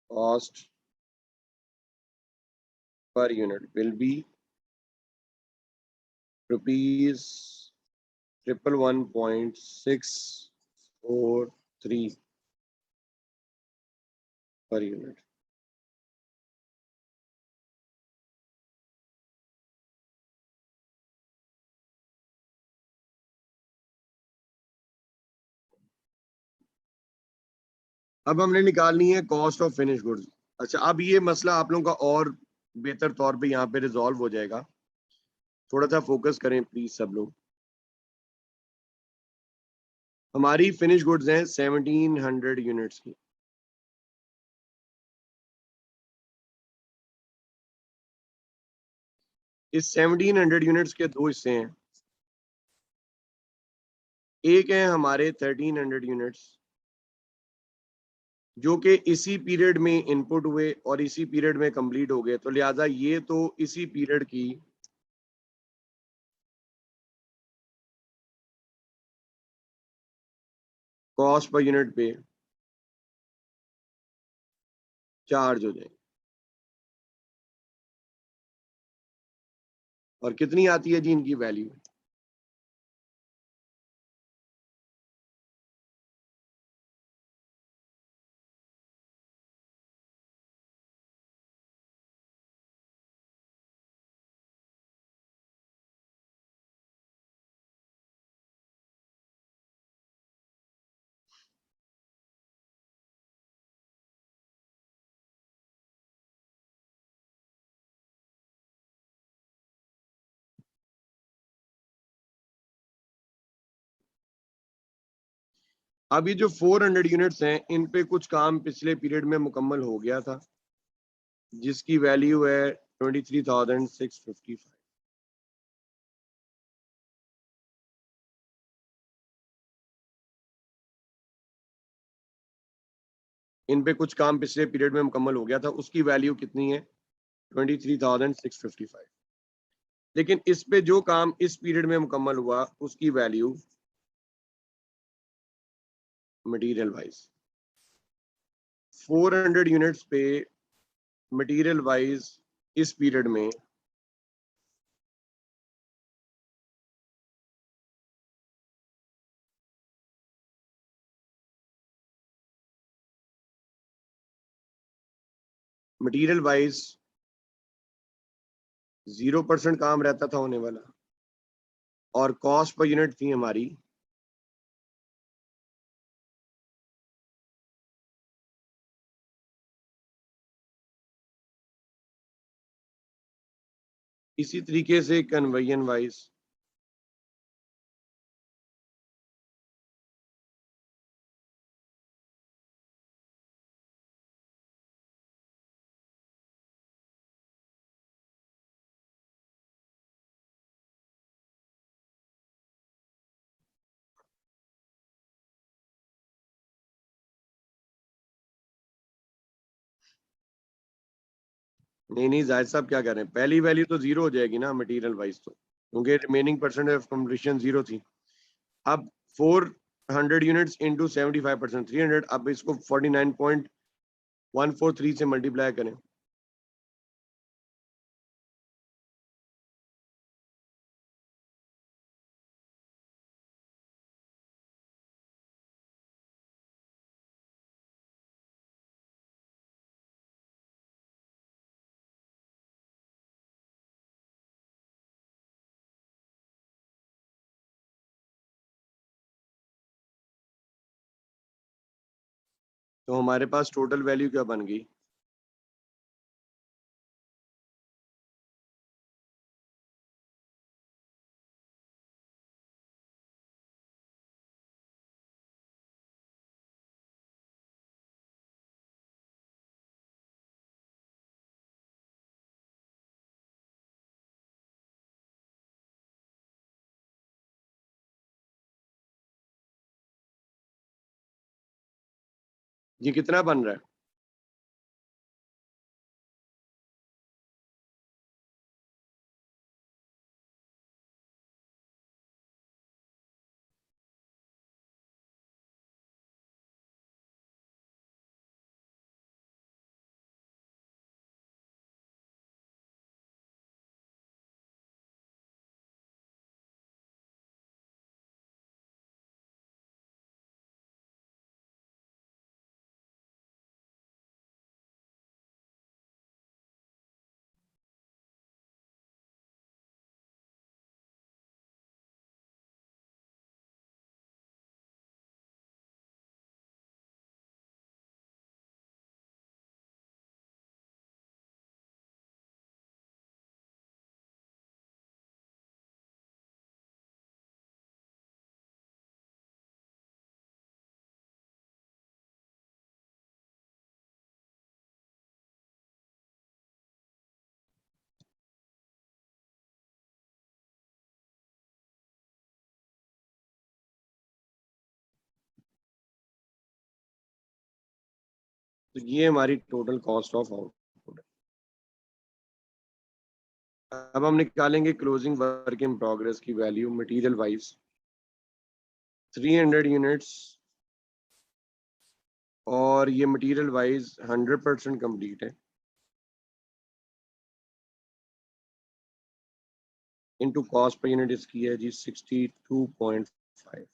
cost per unit will be rupees 111.643 per unit. अब हमने निकालनी है कॉस्ट ऑफ फिनिश गुड्स। अच्छा, अब ये मसला आप लोगों का और बेहतर तौर पे यहाँ पे रिजॉल्व हो जाएगा। थोड़ा सा फोकस करें प्लीज सब लोग। हमारी फिनिश गुड्स हैं 1700 यूनिट्स की। इस 1700 यूनिट्स के दो हिस्से हैं। एक है हमारे 1300 यूनिट्स जो कि इसी पीरियड में इनपुट हुए और इसी पीरियड में कंप्लीट हो गए, तो लिहाजा ये तो इसी पीरियड की कॉस्ट पर यूनिट पे चार्ज हो जाए। और कितनी आती है जी इनकी वैल्यू? अब ये जो 400 यूनिट्स हैं, इन पे कुछ काम पिछले पीरियड में मुकम्मल हो गया था, जिसकी वैल्यू है 23,655। इन पे कुछ काम पिछले पीरियड में मुकम्मल हो गया था, उसकी वैल्यू कितनी है? 23,655। लेकिन इस पे जो काम इस पीरियड में मुकम्मल हुआ, उसकी वैल्यू मटेरियल वाइज 400 यूनिट्स पे मटेरियल वाइज इस पीरियड में मटेरियल वाइज 0% काम रहता था होने वाला, और कॉस्ट पर यूनिट थी हमारी इसी तरीके से कन्वेयन वाइज नहीं जाहिद साहब क्या कर रहे हैं, पहली वैल्यू तो जीरो हो जाएगी ना मटेरियल वाइज, तो क्योंकि remaining percentage of completion zero थी। अब 400 यूनिट्स इंटू 75%, 300, अब इसको 49.143 से मल्टीप्लाई करें। तो हमारे पास टोटल वैल्यू क्या बन गई? ये कितना बन रहा है? तो ये हमारी टोटल कॉस्ट ऑफ आउटपुट है। अब हम निकालेंगे क्लोजिंग वर्क इन प्रोग्रेस की वैल्यू मटेरियल वाइज 300 यूनिट्स, और ये मटेरियल वाइज 100% कंप्लीट है, इनटू कॉस्ट पर यूनिट इसकी है जी 62.5।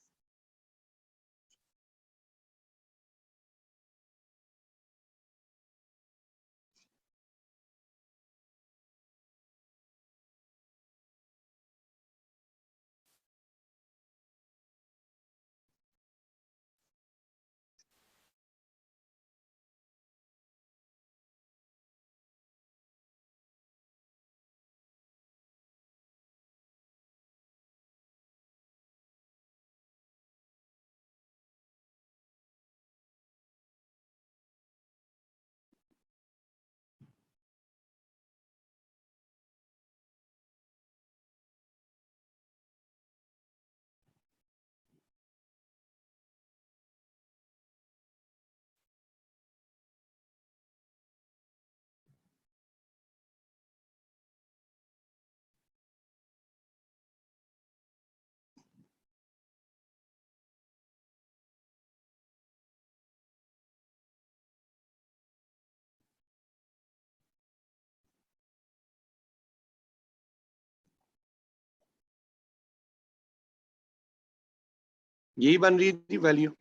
यही बन रही थी वैल्यू।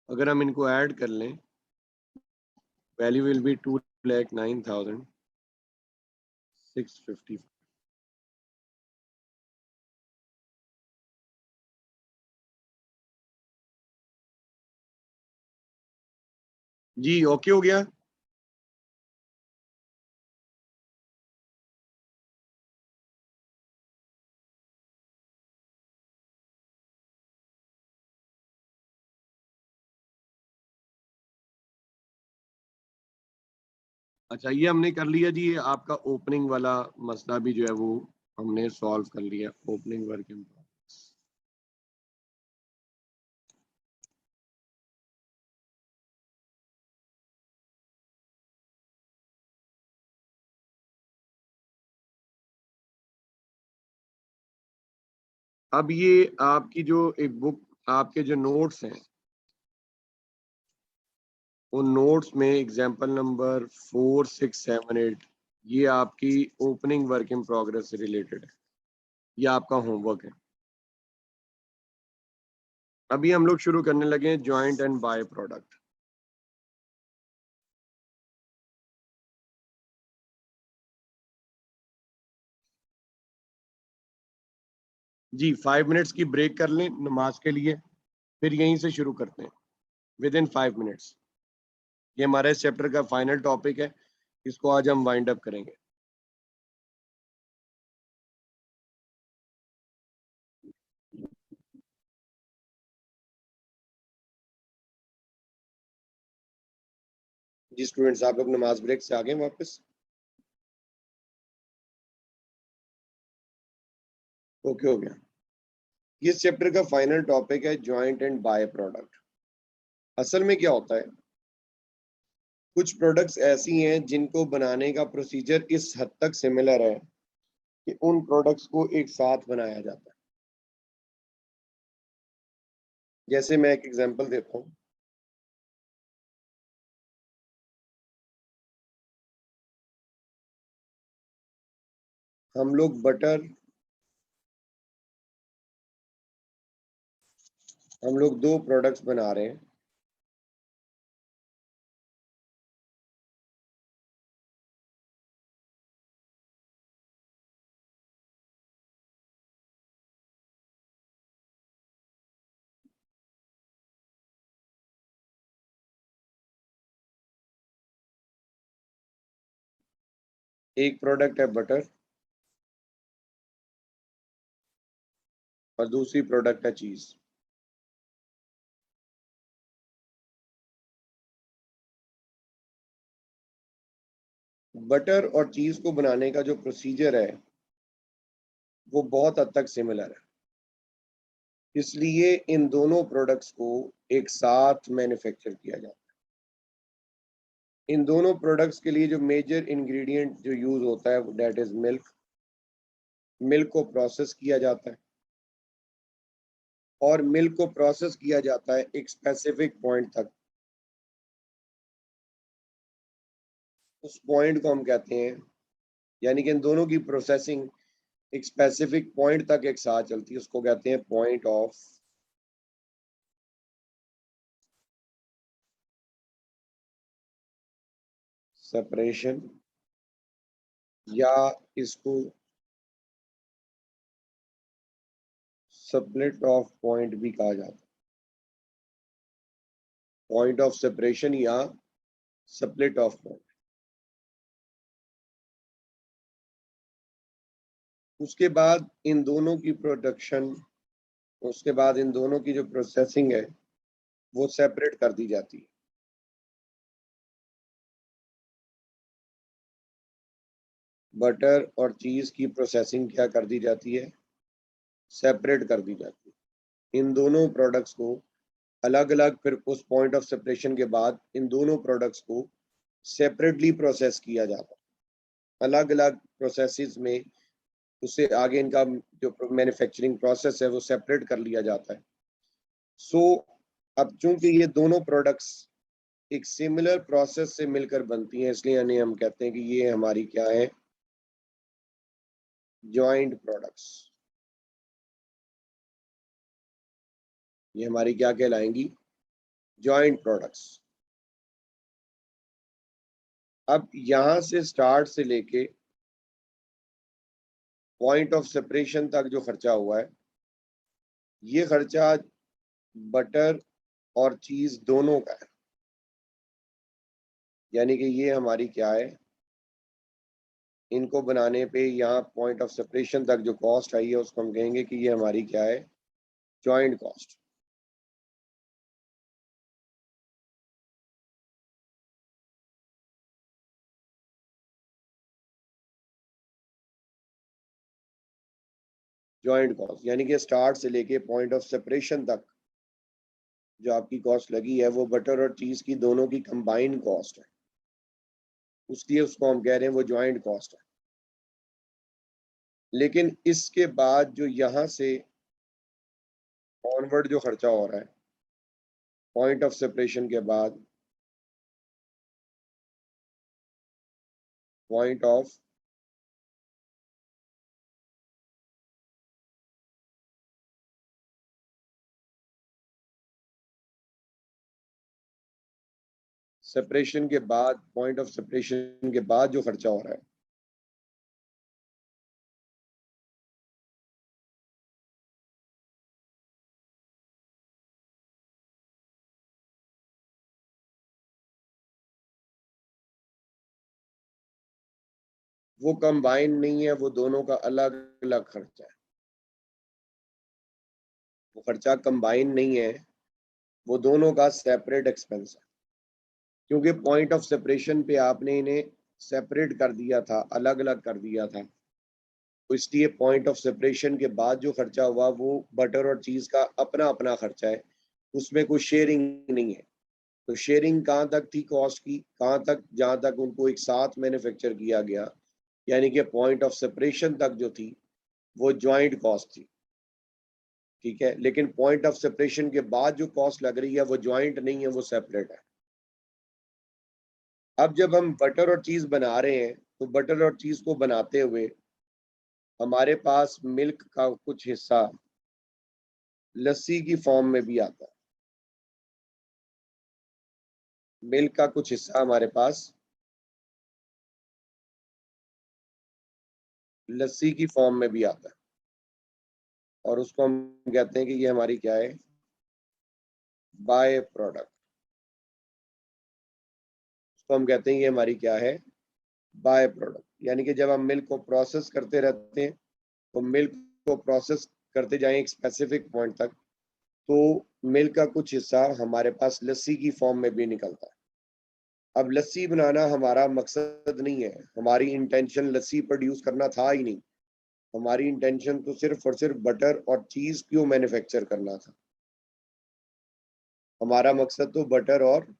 अगर हम इनको ऐड कर लें, वैल्यू विल बी 2,09,650। जी ओके हो गया। अच्छा ये हमने कर लिया जी, ये आपका ओपनिंग वाला मसला भी जो है वो हमने सॉल्व कर लिया, ओपनिंग वर्क इन प्रोग्रेस। अब ये आपकी जो एक बुक, आपके जो नोट्स हैं, उन नोट्स में एग्जाम्पल नंबर 4, 6, 7, 8 ये आपकी ओपनिंग वर्क इन प्रोग्रेस से रिलेटेड है, ये आपका होमवर्क है। अभी हम लोग शुरू करने लगे हैं ज्वाइंट एंड बाय प्रोडक्ट। जी 5 मिनट्स की ब्रेक कर लें नमाज के लिए, फिर यहीं से शुरू करते हैं विद इन 5 मिनट्स। ये हमारे इस चैप्टर का फाइनल टॉपिक है, इसको आज हम वाइंड अप करेंगे। जी स्टूडेंट्स, आप लोग नमाज ब्रेक से आ गए वापस? ओके हो गया। इस चैप्टर का फाइनल टॉपिक है ज्वाइंट एंड बाय प्रोडक्ट। असल में क्या होता है, कुछ प्रोडक्ट्स ऐसी हैं जिनको बनाने का प्रोसीजर इस हद तक सिमिलर है कि उन प्रोडक्ट्स को एक साथ बनाया जाता है। जैसे मैं एक एग्जांपल देता हूँ। हम लोग हम लोग दो प्रोडक्ट्स बना रहे हैं। एक प्रोडक्ट है बटर और दूसरी प्रोडक्ट है चीज। बटर और चीज को बनाने का जो प्रोसीजर है वो बहुत हद तक सिमिलर है, इसलिए इन दोनों प्रोडक्ट्स को एक साथ मैन्युफैक्चर किया जाता है। इन दोनों प्रोडक्ट्स के लिए जो मेजर इंग्रेडिएंट जो यूज होता है दैट इज मिल्क। मिल्क को प्रोसेस किया जाता है और मिल्क को प्रोसेस किया जाता है एक स्पेसिफिक पॉइंट तक। उस पॉइंट को हम कहते हैं, यानी कि इन दोनों की प्रोसेसिंग एक स्पेसिफिक पॉइंट तक एक साथ चलती है, उसको कहते हैं पॉइंट ऑफ सेपरेशन, या इसको स्प्लिट ऑफ पॉइंट भी कहा जाता है। पॉइंट ऑफ सेपरेशन या स्प्लिट ऑफ पॉइंट। उसके बाद इन दोनों की प्रोडक्शन, उसके बाद इन दोनों की जो प्रोसेसिंग है वो सेपरेट कर दी जाती है। बटर और चीज की प्रोसेसिंग क्या कर दी जाती है, सेपरेट कर दी जाती है। इन दोनों प्रोडक्ट्स को अलग अलग फिर उस पॉइंट ऑफ सेपरेशन के बाद इन दोनों प्रोडक्ट्स को सेपरेटली प्रोसेस किया जाता है। अलग अलग प्रोसेसेस में उससे आगे इनका जो मैन्युफैक्चरिंग प्रोसेस है वो सेपरेट कर लिया जाता है। सो अब चूंकि ये दोनों प्रोडक्ट्स एक सिमिलर प्रोसेस से मिलकर बनती हैं, इसलिए इन्हें हम कहते हैं कि ये हमारी क्या है, जॉइंट प्रोडक्ट्स। ये हमारी क्या कहलाएंगी, जॉइंट प्रोडक्ट्स। अब यहां से स्टार्ट से लेके पॉइंट ऑफ सेपरेशन तक जो खर्चा हुआ है, ये खर्चा बटर और चीज दोनों का है। यानी कि ये हमारी क्या है, इनको बनाने पे यहाँ पॉइंट ऑफ सेपरेशन तक जो कॉस्ट आई है उसको हम कहेंगे कि ये हमारी क्या है, जॉइंट कॉस्ट। जॉइंट कॉस्ट यानी कि स्टार्ट से लेके पॉइंट ऑफ सेपरेशन तक जो आपकी कॉस्ट लगी है वो बटर और चीज की दोनों की कंबाइंड कॉस्ट है, उसलिए उसको हम कह रहे हैं वो जॉइंट कॉस्ट है। लेकिन इसके बाद जो यहाँ से ऑनवर्ड जो खर्चा हो रहा है पॉइंट ऑफ सेपरेशन के बाद, पॉइंट ऑफ सेपरेशन के बाद, पॉइंट ऑफ सेपरेशन के बाद जो खर्चा हो रहा है, वो कंबाइन नहीं है, वो दोनों का अलग अलग खर्चा है। वो खर्चा कंबाइन नहीं है, वो दोनों का सेपरेट एक्सपेंस है। क्योंकि पॉइंट ऑफ सेपरेशन पे आपने इन्हें सेपरेट कर दिया था, अलग अलग कर दिया था, तो इसलिए पॉइंट ऑफ सेपरेशन के बाद जो खर्चा हुआ वो बटर और चीज का अपना अपना खर्चा है, उसमें कोई शेयरिंग नहीं है। तो शेयरिंग कहाँ तक थी कॉस्ट की, कहाँ तक, जहाँ तक उनको एक साथ मैन्युफैक्चर किया गया, यानी कि पॉइंट ऑफ सेपरेशन तक जो थी वो ज्वाइंट कॉस्ट थी। ठीक है, लेकिन पॉइंट ऑफ सेपरेशन के बाद जो कॉस्ट लग रही है वो ज्वाइंट नहीं है, वो सेपरेट है। अब जब हम बटर और चीज बना रहे हैं तो बटर और चीज को बनाते हुए हमारे पास मिल्क का कुछ हिस्सा लस्सी की फॉर्म में भी आता है। मिल्क का कुछ हिस्सा हमारे पास लस्सी की फॉर्म में भी आता है, और उसको हम कहते हैं कि ये हमारी क्या है, बाय प्रोडक्ट। उसको हम कहते हैं ये हमारी क्या है, बाय प्रोडक्ट। यानी कि जब हम मिल्क को प्रोसेस करते रहते हैं तो मिल्क को प्रोसेस करते जाएं एक स्पेसिफिक पॉइंट तक, तो मिल्क का कुछ हिस्सा हमारे पास लस्सी की फॉर्म में भी निकलता है। अब लस्सी बनाना हमारा मकसद नहीं है, हमारी इंटेंशन लस्सी प्रोड्यूस करना था ही नहीं। हमारी इंटेंशन तो सिर्फ और सिर्फ बटर और चीज क्यों मैन्युफैक्चर करना था। हमारा मकसद तो बटर और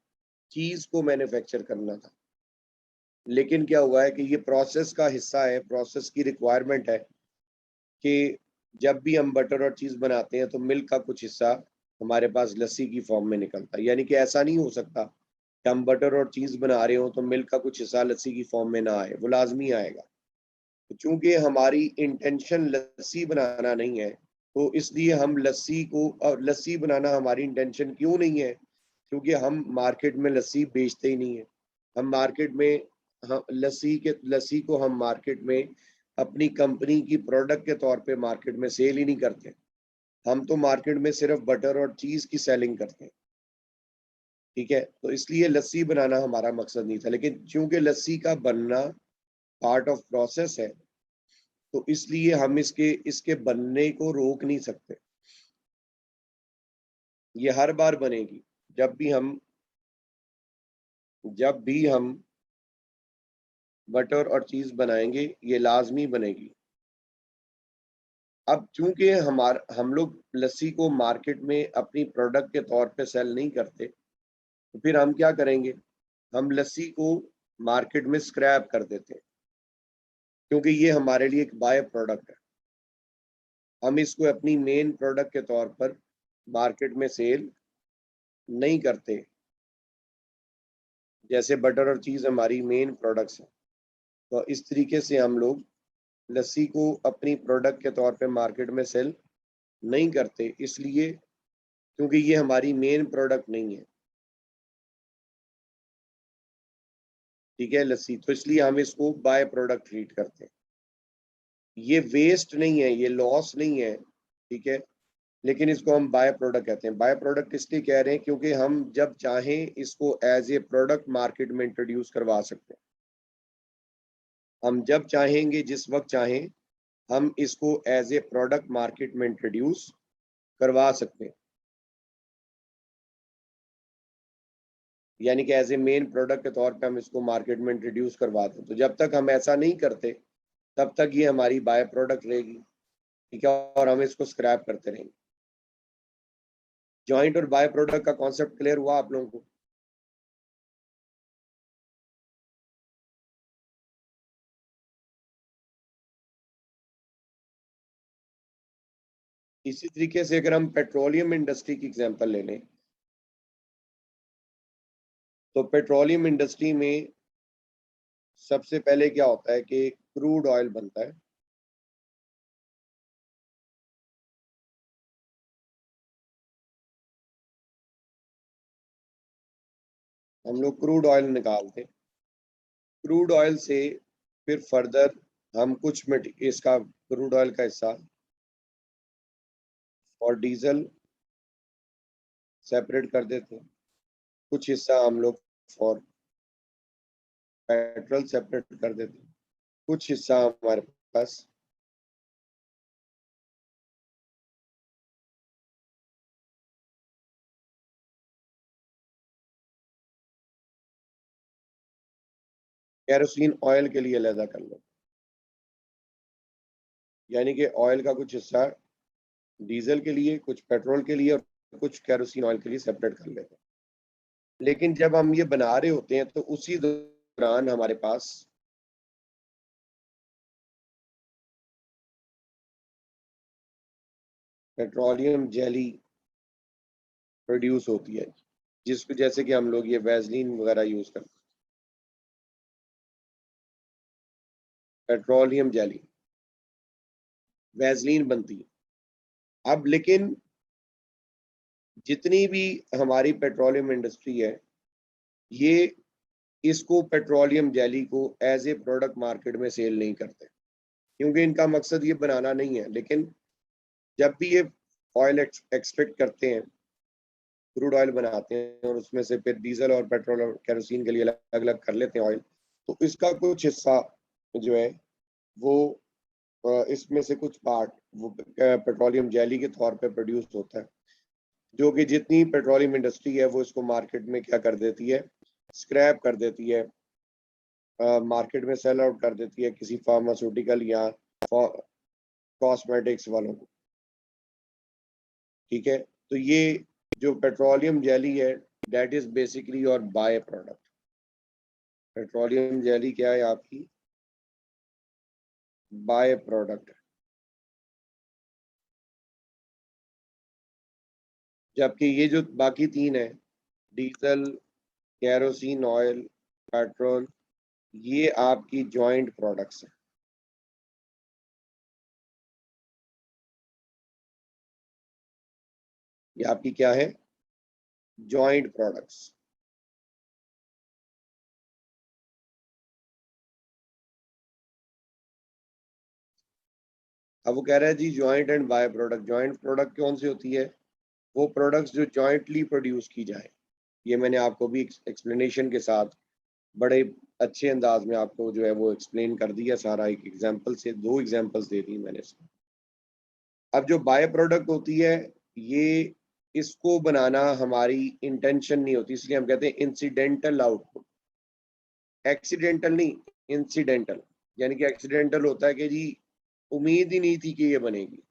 चीज को मैन्युफैक्चर करना था। लेकिन क्या हुआ है कि ये प्रोसेस का हिस्सा है, प्रोसेस की रिक्वायरमेंट है कि जब भी हम बटर और चीज बनाते हैं तो मिल्क का कुछ हिस्सा हमारे पास लस्सी की फॉर्म में निकलता है। यानी कि ऐसा नहीं हो सकता कि हम बटर और चीज बना रहे हो तो मिल्क का कुछ हिस्सा लस्सी की फॉर्म में ना आए, वो लाजमी आएगा। तो चूंकि हमारी इंटेंशन लस्सी बनाना नहीं है, तो इसलिए हम लस्सी को, और लस्सी बनाना हमारी इंटेंशन क्यों नहीं है, क्योंकि हम मार्केट में लस्सी बेचते ही नहीं है। हम मार्केट में, हम लस्सी को हम मार्केट में अपनी कंपनी की प्रोडक्ट के तौर पे मार्केट में सेल ही नहीं करते। हम तो मार्केट में सिर्फ बटर और चीज की सेलिंग करते हैं। ठीक है, तो इसलिए लस्सी बनाना हमारा मकसद नहीं था। लेकिन चूंकि लस्सी का बनना पार्ट ऑफ प्रोसेस है, तो इसलिए हम इसके इसके बनने को रोक नहीं सकते। ये हर बार बनेगी। जब भी हम जब भी हम बटर और चीज बनाएंगे ये लाजमी बनेगी। अब चूंकि हम लोग लस्सी को मार्केट में अपनी प्रोडक्ट के तौर पे सेल नहीं करते, तो फिर हम क्या करेंगे, हम लस्सी को मार्केट में स्क्रैप कर देते हैं, क्योंकि ये हमारे लिए एक बाय प्रोडक्ट है। हम इसको अपनी मेन प्रोडक्ट के तौर पर मार्केट में सेल नहीं करते। जैसे बटर और चीज हमारी मेन प्रोडक्ट्स हैं, तो इस तरीके से हम लोग लस्सी को अपनी प्रोडक्ट के तौर पे मार्केट में सेल नहीं करते, इसलिए क्योंकि ये हमारी मेन प्रोडक्ट नहीं है। ठीक है, लस्सी तो इसलिए हम इसको बाय प्रोडक्ट ट्रीट करते हैं। ये वेस्ट नहीं है, ये लॉस नहीं है, ठीक है, लेकिन इसको हम बाय प्रोडक्ट कहते हैं। बाय प्रोडक्ट इसलिए कह रहे हैं क्योंकि हम जब चाहें इसको एज ए प्रोडक्ट मार्केट में इंट्रोड्यूस करवा सकते हैं। हम जब चाहेंगे, जिस वक्त चाहें, हम इसको एज ए प्रोडक्ट मार्केट में इंट्रोड्यूस करवा सकते हैं, यानी कि एज ए मेन प्रोडक्ट के तौर पे हम इसको मार्केट में इंट्रोड्यूस करवाते हैं। तो जब तक हम ऐसा नहीं करते, तब तक ये हमारी बाय प्रोडक्ट रहेगी, ठीक है, और हम इसको स्क्रैप करते रहेंगे। जॉइंट और बाय प्रोडक्ट का कॉन्सेप्ट क्लियर हुआ आप लोगों को? इसी तरीके से अगर हम पेट्रोलियम इंडस्ट्री की एग्जांपल ले लें, तो पेट्रोलियम इंडस्ट्री में सबसे पहले क्या होता है कि क्रूड ऑयल बनता है। हम लोग क्रूड ऑयल निकालते हैं, क्रूड ऑयल से फिर फर्दर हम कुछ इसका क्रूड ऑयल का हिस्सा और डीजल सेपरेट कर देते हैं, कुछ हिस्सा हम लोग फॉर पेट्रोल सेपरेट कर देते हैं, कुछ हिस्सा हमारे पास कैरोसिन ऑयल के लिए अलहदा कर लो, यानी कि ऑयल का कुछ हिस्सा डीजल के लिए, कुछ पेट्रोल के लिए और कुछ कैरोसिन ऑयल के लिए सेपरेट कर लेते हैं। लेकिन जब हम ये बना रहे होते हैं तो उसी दौरान हमारे पास पेट्रोलियम जेली प्रोड्यूस होती है, जिसको जैसे कि हम लोग ये वैसलीन वगैरह यूज करते हैं, पेट्रोलियम जेली वैसलीन बनती है। अब लेकिन जितनी भी हमारी पेट्रोलियम इंडस्ट्री है, ये इसको पेट्रोलियम जेली को एज ए प्रोडक्ट मार्केट में सेल नहीं करते, क्योंकि इनका मकसद ये बनाना नहीं है। लेकिन जब भी ये ऑयल एक्सट्रैक्ट करते हैं, क्रूड ऑयल बनाते हैं और उसमें से फिर डीजल और पेट्रोल और केरोसिन के लिए अलग अलग कर लेते हैं ऑयल, तो इसका कुछ हिस्सा जो है वो इसमें से कुछ पार्ट वो पेट्रोलियम जेली के तौर पे प्रोड्यूस होता है, जो कि जितनी पेट्रोलियम इंडस्ट्री है वो इसको मार्केट में क्या कर देती है, स्क्रैप कर देती है, मार्केट में सेल आउट कर देती है किसी फार्मास्यूटिकल या कॉस्मेटिक्स वालों को। ठीक है, तो ये जो पेट्रोलियम जेली है, that is basically your by product. Petroleum jelly क्या है आपकी बाय प्रोडक्ट, जबकि ये जो बाकी तीन है, डीजल, कैरोसिन ऑयल, पेट्रोल, ये आपकी जॉइंट प्रोडक्ट्स है। ये आपकी क्या है, जॉइंट प्रोडक्ट्स। अब वो कह रहा है जी joint and by product. Joint product कौन सी होती है, वो प्रोडक्ट्स जो जॉइंटली प्रोड्यूस की जाए। ये मैंने आपको भी एक्सप्लेनेशन के साथ बड़े अच्छे अंदाज में आपको जो है वो एक्सप्लेन कर दिया सारा, एक एग्जांपल से, दो एग्जांपल्स दे दी मैंने इसमें। अब जो बाय प्रोडक्ट होती है, ये इसको बनाना हमारी इंटेंशन नहीं होती, इसलिए हम कहते हैं इंसिडेंटल आउटपुट। एक्सीडेंटल नहीं, इंसिडेंटल, यानी कि एक्सीडेंटल होता है कि जी उम्मीद ही नहीं थी कि ये बनेगी,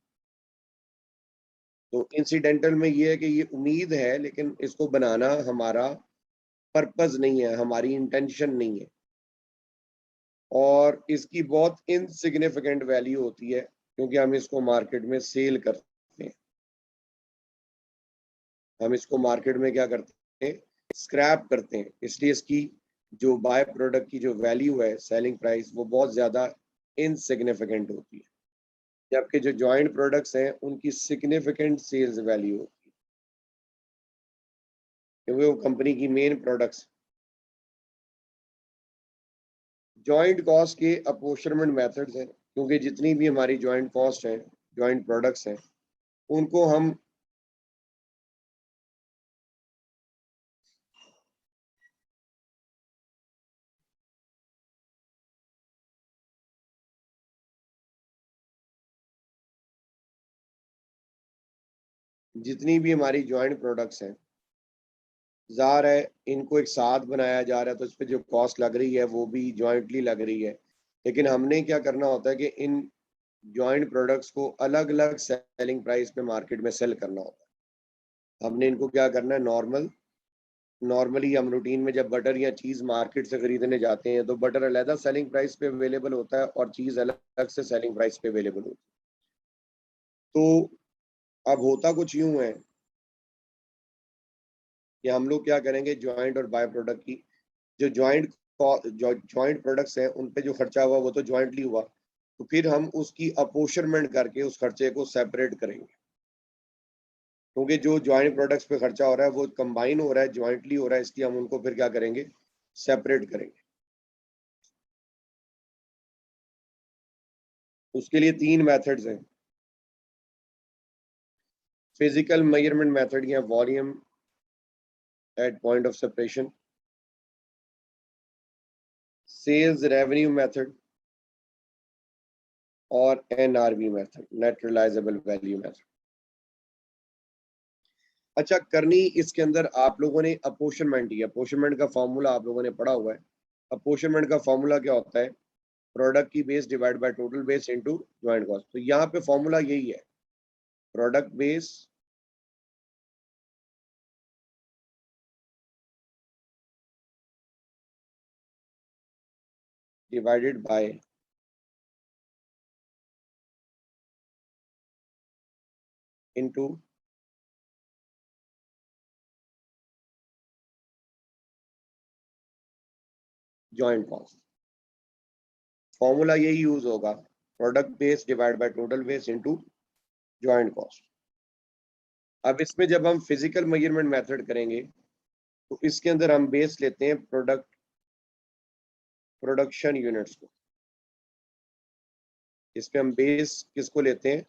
तो इंसिडेंटल में ये है कि ये उम्मीद है, लेकिन इसको बनाना हमारा पर्पस नहीं है, हमारी इंटेंशन नहीं है, और इसकी बहुत इनसिग्निफिकेंट वैल्यू होती है क्योंकि हम इसको मार्केट में सेल करते हैं। हम इसको मार्केट में क्या करते हैं, स्क्रैप करते हैं, इसलिए इसकी जो बाय प्रोडक्ट की जो वैल्यू है, सेलिंग प्राइस, वो बहुत ज्यादा इनसिग्निफिकेंट होती है, जबकि जो जॉइंट प्रोडक्ट्स हैं उनकी सिग्निफिकेंट सेल्स वैल्यू होती है क्योंकि वो कंपनी की मेन प्रोडक्ट्स। जॉइंट कॉस्ट के अपोर्शनमेंट मेथड्स हैं, क्योंकि जितनी भी हमारी जॉइंट कॉस्ट हैं, जॉइंट प्रोडक्ट्स हैं, उनको हम जितनी भी हमारी जॉइंट प्रोडक्ट्स हैं, ज़ाहिर है इनको एक साथ बनाया जा रहा है, तो इस पे जो कॉस्ट लग रही है वो भी जॉइंटली लग रही है, लेकिन हमने क्या करना होता है कि इन जॉइंट प्रोडक्ट्स को अलग अलग सेलिंग प्राइस पे मार्केट में सेल करना होता है। हमने इनको क्या करना है, नॉर्मली हम रूटीन में जब बटर या चीज़ मार्केट से खरीदने जाते हैं तो बटर अलग सेलिंग प्राइस पे अवेलेबल होता है और चीज़ अलग से सेलिंग प्राइस पे अवेलेबल होती है। तो अब होता कुछ यूं है कि हम लोग क्या करेंगे, जॉइंट और बाय प्रोडक्ट की जो जॉइंट प्रोडक्ट्स हैं उन पे जो खर्चा हुआ वो तो जॉइंटली हुआ, तो फिर हम उसकी अपोर्शनमेंट करके उस खर्चे को सेपरेट करेंगे, क्योंकि जो जॉइंट प्रोडक्ट्स पे खर्चा हो रहा है वो कंबाइन हो रहा है, जॉइंटली हो रहा है, इसलिए हम उनको फिर क्या करेंगे, सेपरेट करेंगे। उसके लिए तीन मेथड्स हैं, फिजिकल मेजरमेंट मेथड या volume at point of separation, sales revenue method, और NRV method, net realisable value method. अच्छा, करनी इसके अंदर आप लोगों ने अपोर्शनमेंट ही, अपोर्शनमेंट का फॉर्मूला आप लोगों ने पढ़ा हुआ है। अपोर्शनमेंट का फॉर्मूला क्या होता है, प्रोडक्ट की base divide by total base into joint cost. तो यहाँ पे फॉर्मूला यही है, product base divided by into joint cost. Formula यही यूज होगा, product base divide by total base into joint cost. अब इसमें जब हम फिजिकल मेजरमेंट मेथड करेंगे तो इसके अंदर हम बेस लेते हैं प्रोडक्शन यूनिट्स को। इसमें हम बेस किसको लेते हैं,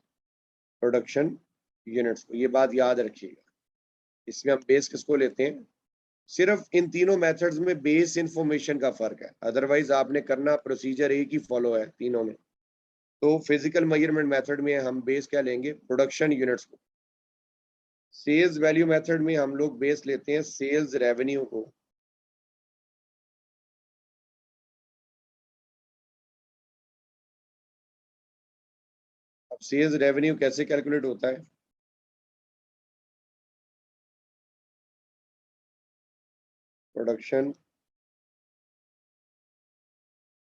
प्रोडक्शन यूनिट्स को, ये बात याद रखिएगा। इसमें हम बेस किसको लेते हैं, सिर्फ इन तीनों मेथड्स में बेस इंफॉर्मेशन का फर्क है, अदरवाइज आपने करना प्रोसीजर एक ही फॉलो है तीनों में। तो फिजिकल मेजरमेंट मेथड में हम बेस क्या लेंगे, प्रोडक्शन यूनिट्स को। सेल्स वैल्यू मेथड में हम लोग बेस लेते हैं सेल्स रेवेन्यू को। अब सेल्स रेवेन्यू कैसे कैलकुलेट होता है, production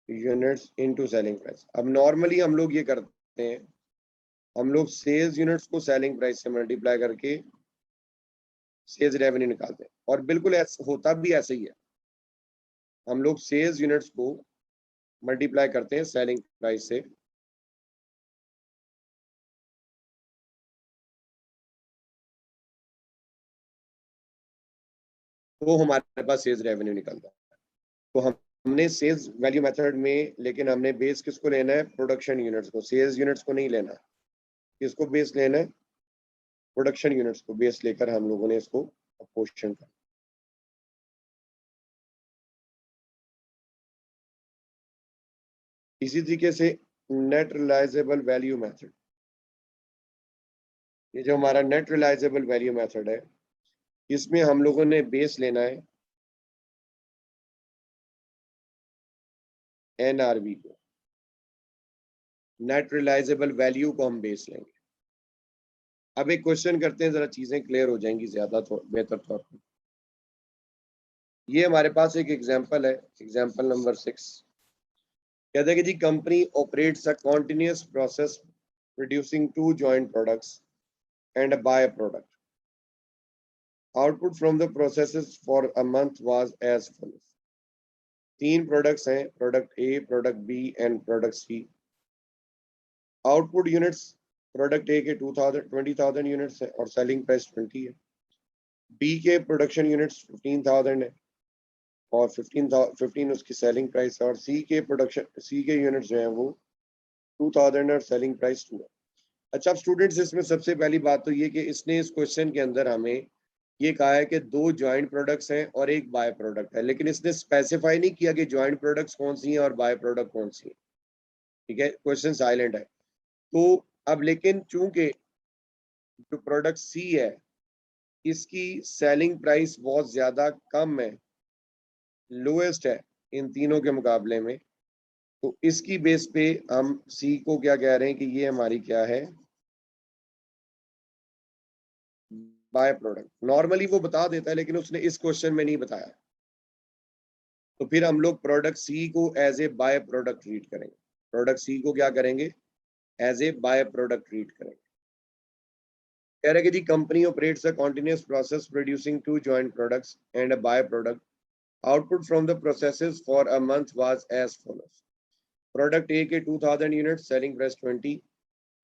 units into selling price. अब नॉर्मली हम लोग ये करते हैं, हम लोग सेल्स यूनिट्स को सेलिंग प्राइस से मल्टीप्लाई करके सेल्स रेवेन्यू निकालते हैं, और बिल्कुल ऐसा होता भी ऐसे ही है। हम लोग सेल्स यूनिट्स को मल्टीप्लाई करते हैं सेलिंग प्राइस से, तो हमारे पास सेल्स रेवेन्यू निकलता है। तो हमने सेल्स वैल्यू मेथड में, लेकिन हमने बेस किसको लेना है, प्रोडक्शन यूनिट्स को, सेल्स यूनिट्स को नहीं लेना। किसको बेस लेना है, प्रोडक्शन यूनिट्स को बेस लेकर हम लोगों ने इसको क्वेश्चन कर। इसी तरीके से नेट रिलाइजेबल वैल्यू मेथड, ये जो हमारा नेट रिलाइजेबल वैल्यू मेथड है, इसमें हम लोगों ने बेस लेना है एनआरवी को, नेट रिलाइजेबल वैल्यू को हम बेस लेंगे। अब एक क्वेश्चन करते हैं, जरा चीजें क्लियर हो जाएंगी ज्यादा बेहतर तौर पर। ये हमारे पास एक एग्जांपल है, एग्जांपल नंबर 6। कहते हैं कि जी company operates a continuous process producing two joint products and a by product. Output from the processes for a month was as follows. 3 products हैं, product A, product B and product C. Output units product A के 2000 units है और selling price 20 है। B के production units 15,000 है और 15 उसकी selling price है। और सी के यूनिट्स जो है वो 2000 और सेलिंग प्राइस 2 है। अच्छा, अब स्टूडेंट्स इसमें सबसे पहली बात तो ये कि इसने इस क्वेश्चन के अंदर हमें ये कहा है कि 2 ज्वाइंट प्रोडक्ट्स हैं और एक बाय प्रोडक्ट है, लेकिन इसने स्पेसिफाई नहीं किया कि ज्वाइंट प्रोडक्ट्स कौन सी हैं और बाय प्रोडक्ट कौन सी है। ठीक है, क्वेश्चन साइलेंट है। तो अब लेकिन चूंकि जो प्रोडक्ट सी है इसकी सेलिंग प्राइस बहुत ज्यादा कम है, लोएस्ट है इन तीनों के मुकाबले में, तो इसकी बेस पे हम सी को क्या कह रहे हैं कि ये हमारी क्या है, बाय प्रोडक्ट। नॉर्मली वो बता देता है लेकिन उसने इस क्वेश्चन में नहीं बताया, तो फिर हम लोग प्रोडक्ट सी को as a by product treat करेंगे। प्रोडक्ट सी को क्या करेंगे, as a by product treat करेंगे। कह रहे कि जी company operates a continuous process producing two joint products and a by product. Output from the processes for a month was as follows. Product A के 2000 unit, selling price 20।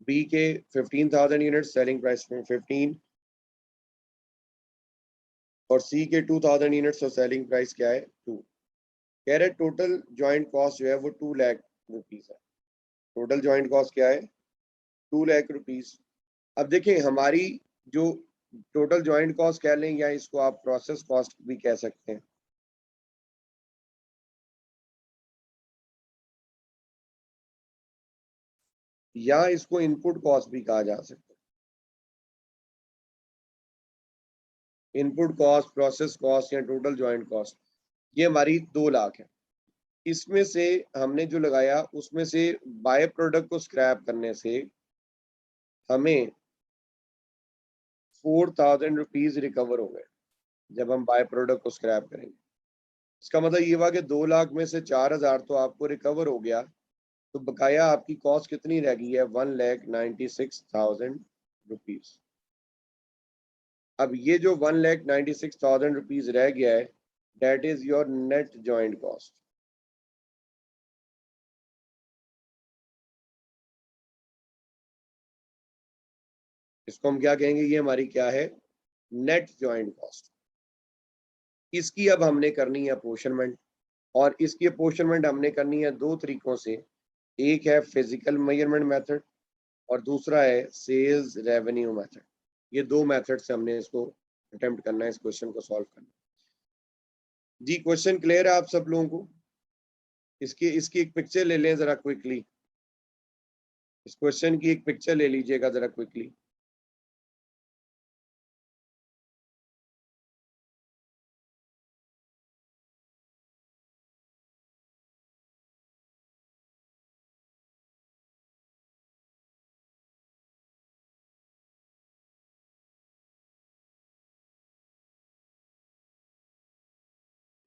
B के 15,000 unit, selling price 15। और सी के 2000 units और selling price क्या है, 2। कह रहे total joint cost जो है वो 2 लाख रुपीज है। टोटल ज्वाइंट कॉस्ट क्या है, 2 लाख रुपीज। अब देखिए हमारी जो टोटल ज्वाइंट कॉस्ट कह लें या इसको आप प्रोसेस कॉस्ट भी कह सकते हैं, या इसको इनपुट कॉस्ट भी कहा जा सकता है। इनपुट कॉस्ट, प्रोसेस कॉस्ट या टोटल ज्वाइंट कॉस्ट, ये हमारी 2 लाख है। इसमें से हमने जो लगाया उसमें से बाय प्रोडक्ट को स्क्रैप करने से हमें 4,000 रुपीज रिकवर हो गए जब हम बाय प्रोडक्ट को स्क्रैप करेंगे। इसका मतलब ये हुआ कि 2 लाख में से 4,000 तो आपको रिकवर हो गया, तो बकाया आपकी कॉस्ट कितनी रह गई है, 1,96,000 रुपीज। अब ये जो 1,96,000 रुपीज रह गया है, that is your net joint cost. इसको हम क्या कहेंगे, ये हमारी क्या है, नेट जॉइंट कॉस्ट। इसकी अब हमने करनी है अपोर्शनमेंट, और इसकी अपोर्शनमेंट हमने करनी है 2 तरीकों से। एक है फिजिकल मेजरमेंट मेथड और दूसरा है सेल्स रेवेन्यू मेथड। ये 2 मेथड से हमने इसको अटेम्प्ट करना है, इस क्वेश्चन को सॉल्व करना है। जी क्वेश्चन क्लियर है आप सब लोगों को? इसकी इसकी एक पिक्चर ले लें जरा क्विकली। इस क्वेश्चन की एक पिक्चर ले लीजिएगा जरा क्विकली।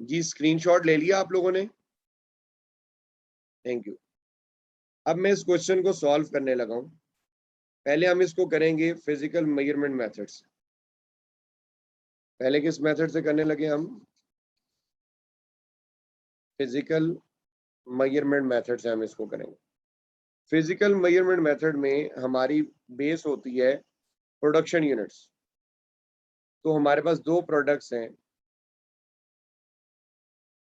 जी स्क्रीनशॉट ले लिया आप लोगों ने? Thank you. अब मैं इस क्वेश्चन को सॉल्व करने लगा हूं। पहले हम इसको करेंगे फिजिकल मेजरमेंट मेथड से। पहले किस मेथड से करने लगे हम, फिजिकल मेजरमेंट मेथड से हम इसको करेंगे। फिजिकल मेजरमेंट मेथड में हमारी बेस होती है प्रोडक्शन यूनिट्स। तो हमारे पास 2 प्रोडक्ट्स हैं।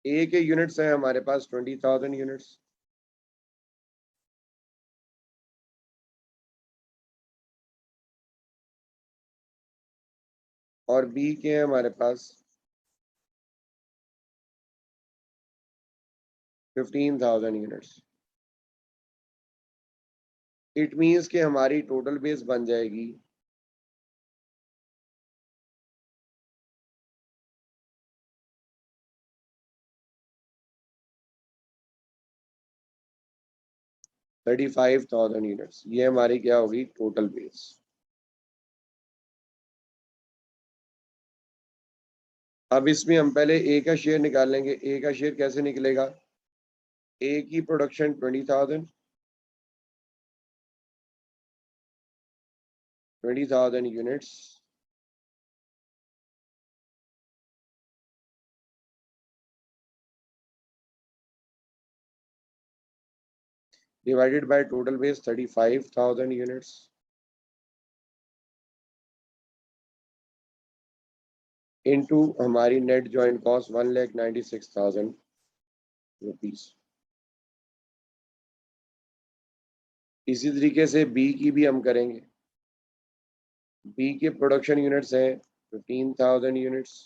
ए के यूनिट्स हैं हमारे पास 20,000 यूनिट्स, और बी के हैं हमारे पास 15,000 यूनिट्स। इट मीन्स कि हमारी टोटल बेस बन जाएगी 35,000 यूनिट्स। ये हमारी क्या होगी, टोटल बेस। अब इसमें हम पहले ए का शेयर निकाल लेंगे। ए का शेयर कैसे निकलेगा? ए की production 20,000 units divided by total base 35,000 units into हमारी नेट जॉइंट कॉस्ट 1,96,000 रुपीज। इसी तरीके से बी की भी हम करेंगे। बी के प्रोडक्शन यूनिट्स हैं 15,000 यूनिट्स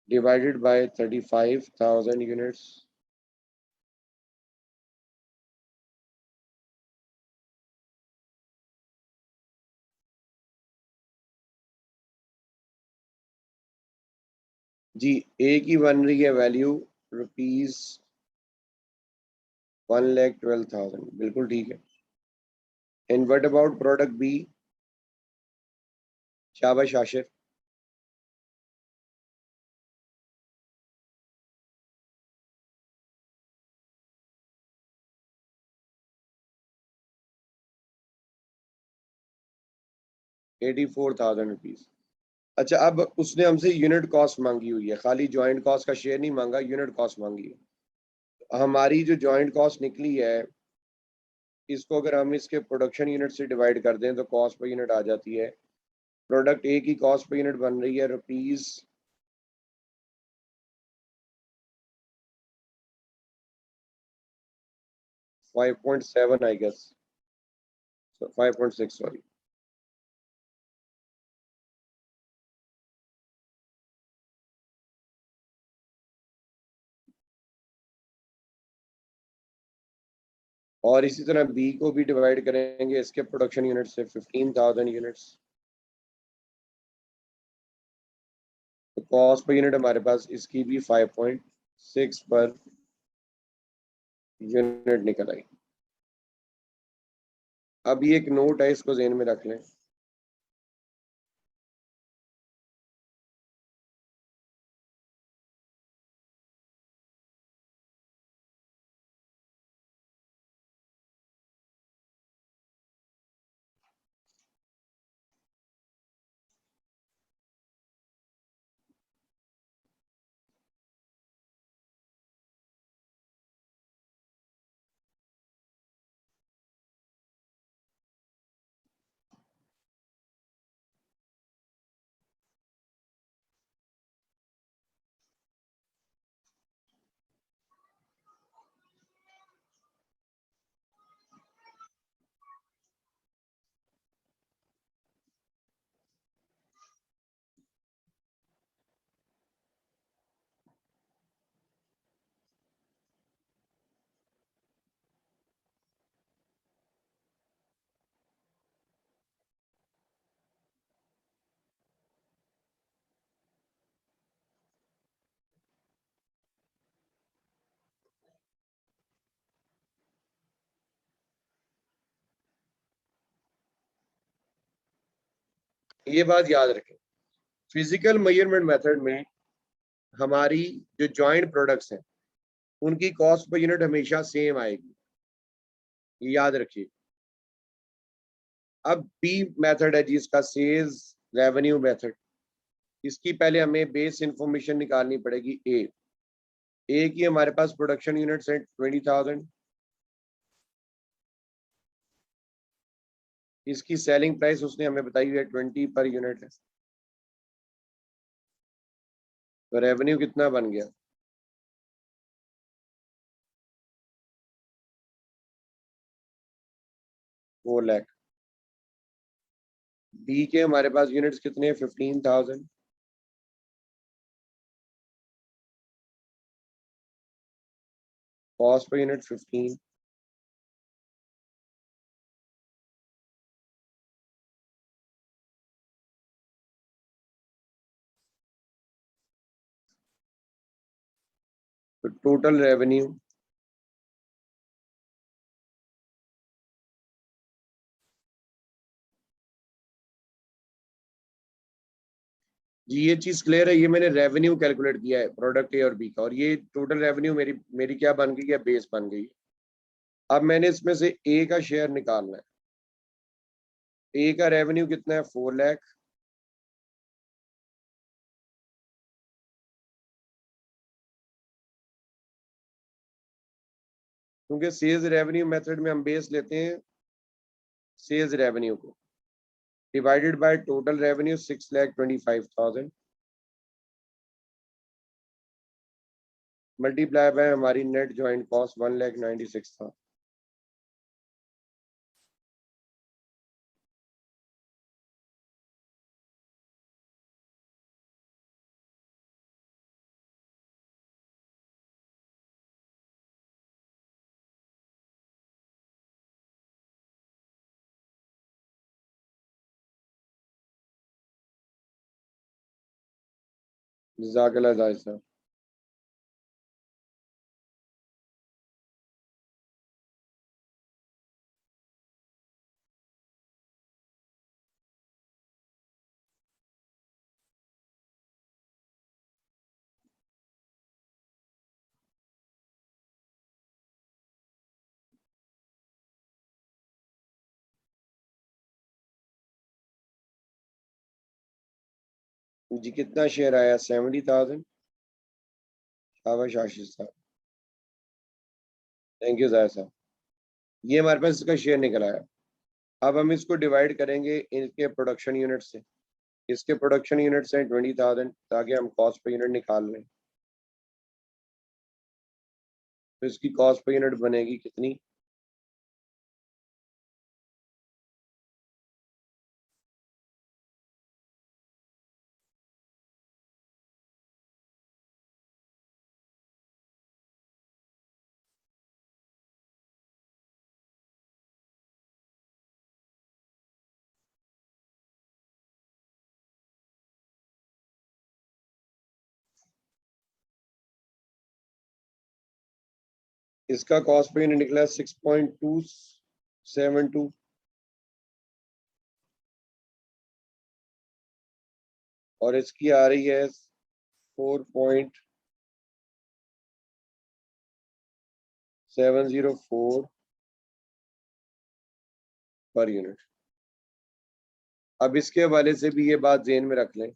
divided by 35,000 units जी। ए की बन रही है वैल्यू रुपीज 1,12,000, बिल्कुल ठीक है। And what about product B? शाबाश आशिर। ₹84,000। अच्छा, अब उसने हमसे यूनिट कॉस्ट मांगी हुई है, खाली जॉइंट कॉस्ट का शेयर नहीं मांगा, यूनिट कॉस्ट मांगी है। हमारी जो जॉइंट कॉस्ट निकली है, इसको अगर हम इसके प्रोडक्शन यूनिट से डिवाइड कर दें तो कॉस्ट पर यूनिट आ जाती है। प्रोडक्ट ए की कॉस्ट पर यूनिट बन रही है रुपीज 5.7 आई गेस, 5.6 सॉरी। और इसी तरह बी को भी डिवाइड करेंगे इसके प्रोडक्शन यूनिट से 15,000 यूनिट्स। तो कॉस्ट पर यूनिट हमारे पास इसकी भी 5.6 पर यूनिट निकल आई। अब ये एक नोट है, इसको ज़हन में रख लें। ये बात याद रखें, फिजिकल मेजरमेंट मेथड में हमारी जो जॉइंट प्रोडक्ट्स हैं उनकी कॉस्ट पर यूनिट हमेशा सेम आएगी, ये याद रखिए। अब बी मेथड है जिसका सेल्स रेवेन्यू मेथड। इसकी पहले हमें बेस इंफॉर्मेशन निकालनी पड़ेगी। ए की हमारे पास प्रोडक्शन यूनिट्स हैं 20,000। इसकी सेलिंग प्राइस उसने हमें बताई हुई है 20 पर यूनिट है। तो रेवेन्यू कितना बन गया? 4 लाख। बी के हमारे पास यूनिट्स कितने हैं? 15,000। Cost per unit 15। तो टोटल रेवेन्यू जी ये चीज क्लियर है। ये मैंने रेवेन्यू कैलकुलेट किया है प्रोडक्ट ए और बी का, और ये टोटल रेवेन्यू मेरी मेरी क्या बन गई है, बेस बन गई है। अब मैंने इसमें से ए का शेयर निकालना है। ए का रेवेन्यू कितना है, 4 लाख। क्योंकि सेल्स रेवेन्यू मेथड में हम बेस लेते हैं सेल्स रेवेन्यू को, divided by total revenue 6,25,000 multiply by हमारी नेट ज्वाइंट कॉस्ट 1,96,000 था। जज़ाकल्लाह जाहिद साहब। जी कितना शेयर आया, 70,000। शाबाश आशीष साहब, थैंक यू जाहिद साहब। ये हमारे पास इसका शेयर निकल आया। अब हम इसको डिवाइड करेंगे इनके प्रोडक्शन यूनिट से। इसके प्रोडक्शन यूनिट्स हैं 20,000, ताकि हम कॉस्ट पर यूनिट निकाल लें। तो इसकी कॉस्ट पर यूनिट बनेगी कितनी, इसका कॉस्ट पर यूनिट निकला 6.272, और इसकी आ रही है 4.704 पर यूनिट। अब इसके हवाले से भी ये बात ज़हन में रख लें,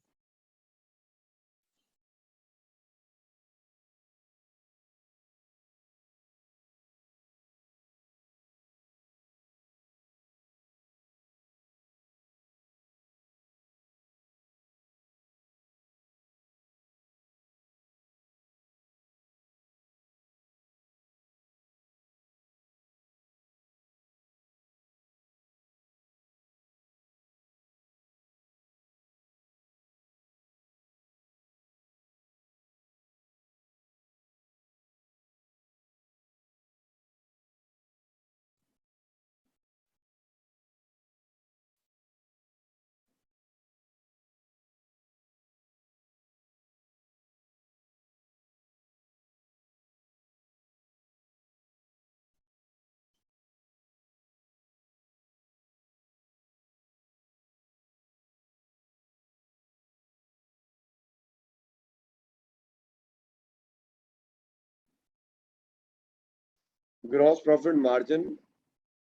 ग्रॉस प्रॉफिट मार्जिन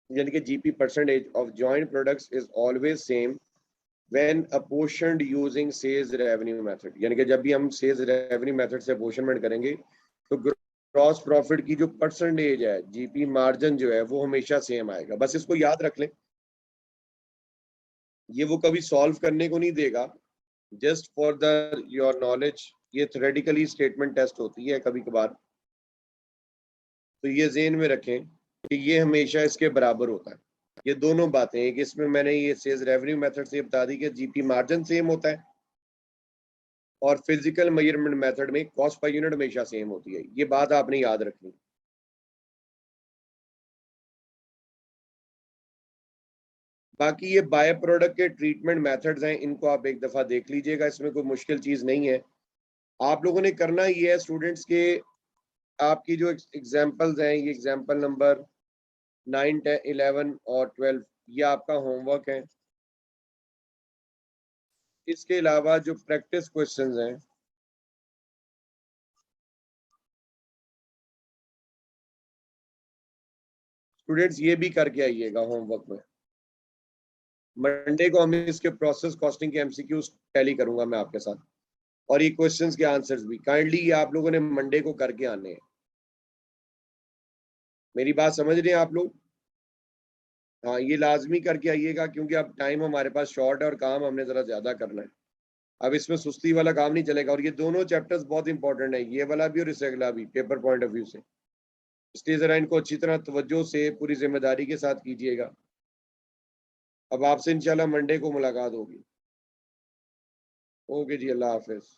यानी कि GP percentage of joint products is always same when apportioned using sales revenue method. यानी कि जब भी हम सेल्स रेवेन्यू मेथड से अपोर्शनमेंट करेंगे तो ग्रॉस प्रॉफिट की जो परसेंटेज है, जीपी मार्जिन जो है, वो हमेशा सेम आएगा। बस इसको याद रख लें, ये वो कभी सॉल्व करने को नहीं देगा, just for the your knowledge. ये थ्योरेटिकली स्टेटमेंट टेस्ट होती है कभी कभार, तो ये ज़हन में रखें कि ये हमेशा इसके बराबर होता है। ये दोनों बातें, एक इसमें मैंने ये सेल्स रेवेन्यू मेथड से बता दी कि जीपी मार्जिन सेम होता है, और फिजिकल मेजरमेंट मेथड में कॉस्ट पर यूनिट हमेशा सेम होती है। ये बात आपने याद रखनी। बाकी ये बाय प्रोडक्ट के ट्रीटमेंट मेथड्स हैं, इनको आप एक दफा देख लीजिएगा, इसमें कोई मुश्किल चीज नहीं है। आप लोगों ने करना ये है स्टूडेंट्स के, आपकी जो एग्जांपल्स हैं, ये एग्जांपल नंबर 9, 10, 11 और 12, ये आपका होमवर्क है। इसके अलावा जो प्रैक्टिस क्वेश्चंस हैं स्टूडेंट्स ये भी करके आइएगा होमवर्क में। मंडे को हम इसके प्रोसेस कॉस्टिंग के एमसीक्यूज टैली करूंगा मैं आपके साथ, और ये क्वेश्चंस के आंसर्स भी। काइंडली आप लोगों ने मंडे को करके आने हैं। मेरी बात समझ रहे हैं आप लोग? हाँ, ये लाजमी करके आइएगा, क्योंकि अब टाइम हमारे पास शॉर्ट है और काम हमने जरा ज्यादा करना है। अब इसमें सुस्ती वाला काम नहीं चलेगा, और ये दोनों चैप्टर्स बहुत इंपॉर्टेंट है, ये वाला भी और इससे अगला भी, पेपर पॉइंट ऑफ व्यू से। इसलिए जरा इनको अच्छी तरह तवज्जो से पूरी जिम्मेदारी के साथ कीजिएगा। अब आपसे इंशाल्लाह मंडे को मुलाकात होगी। ओके जी, अल्लाह हाफिज।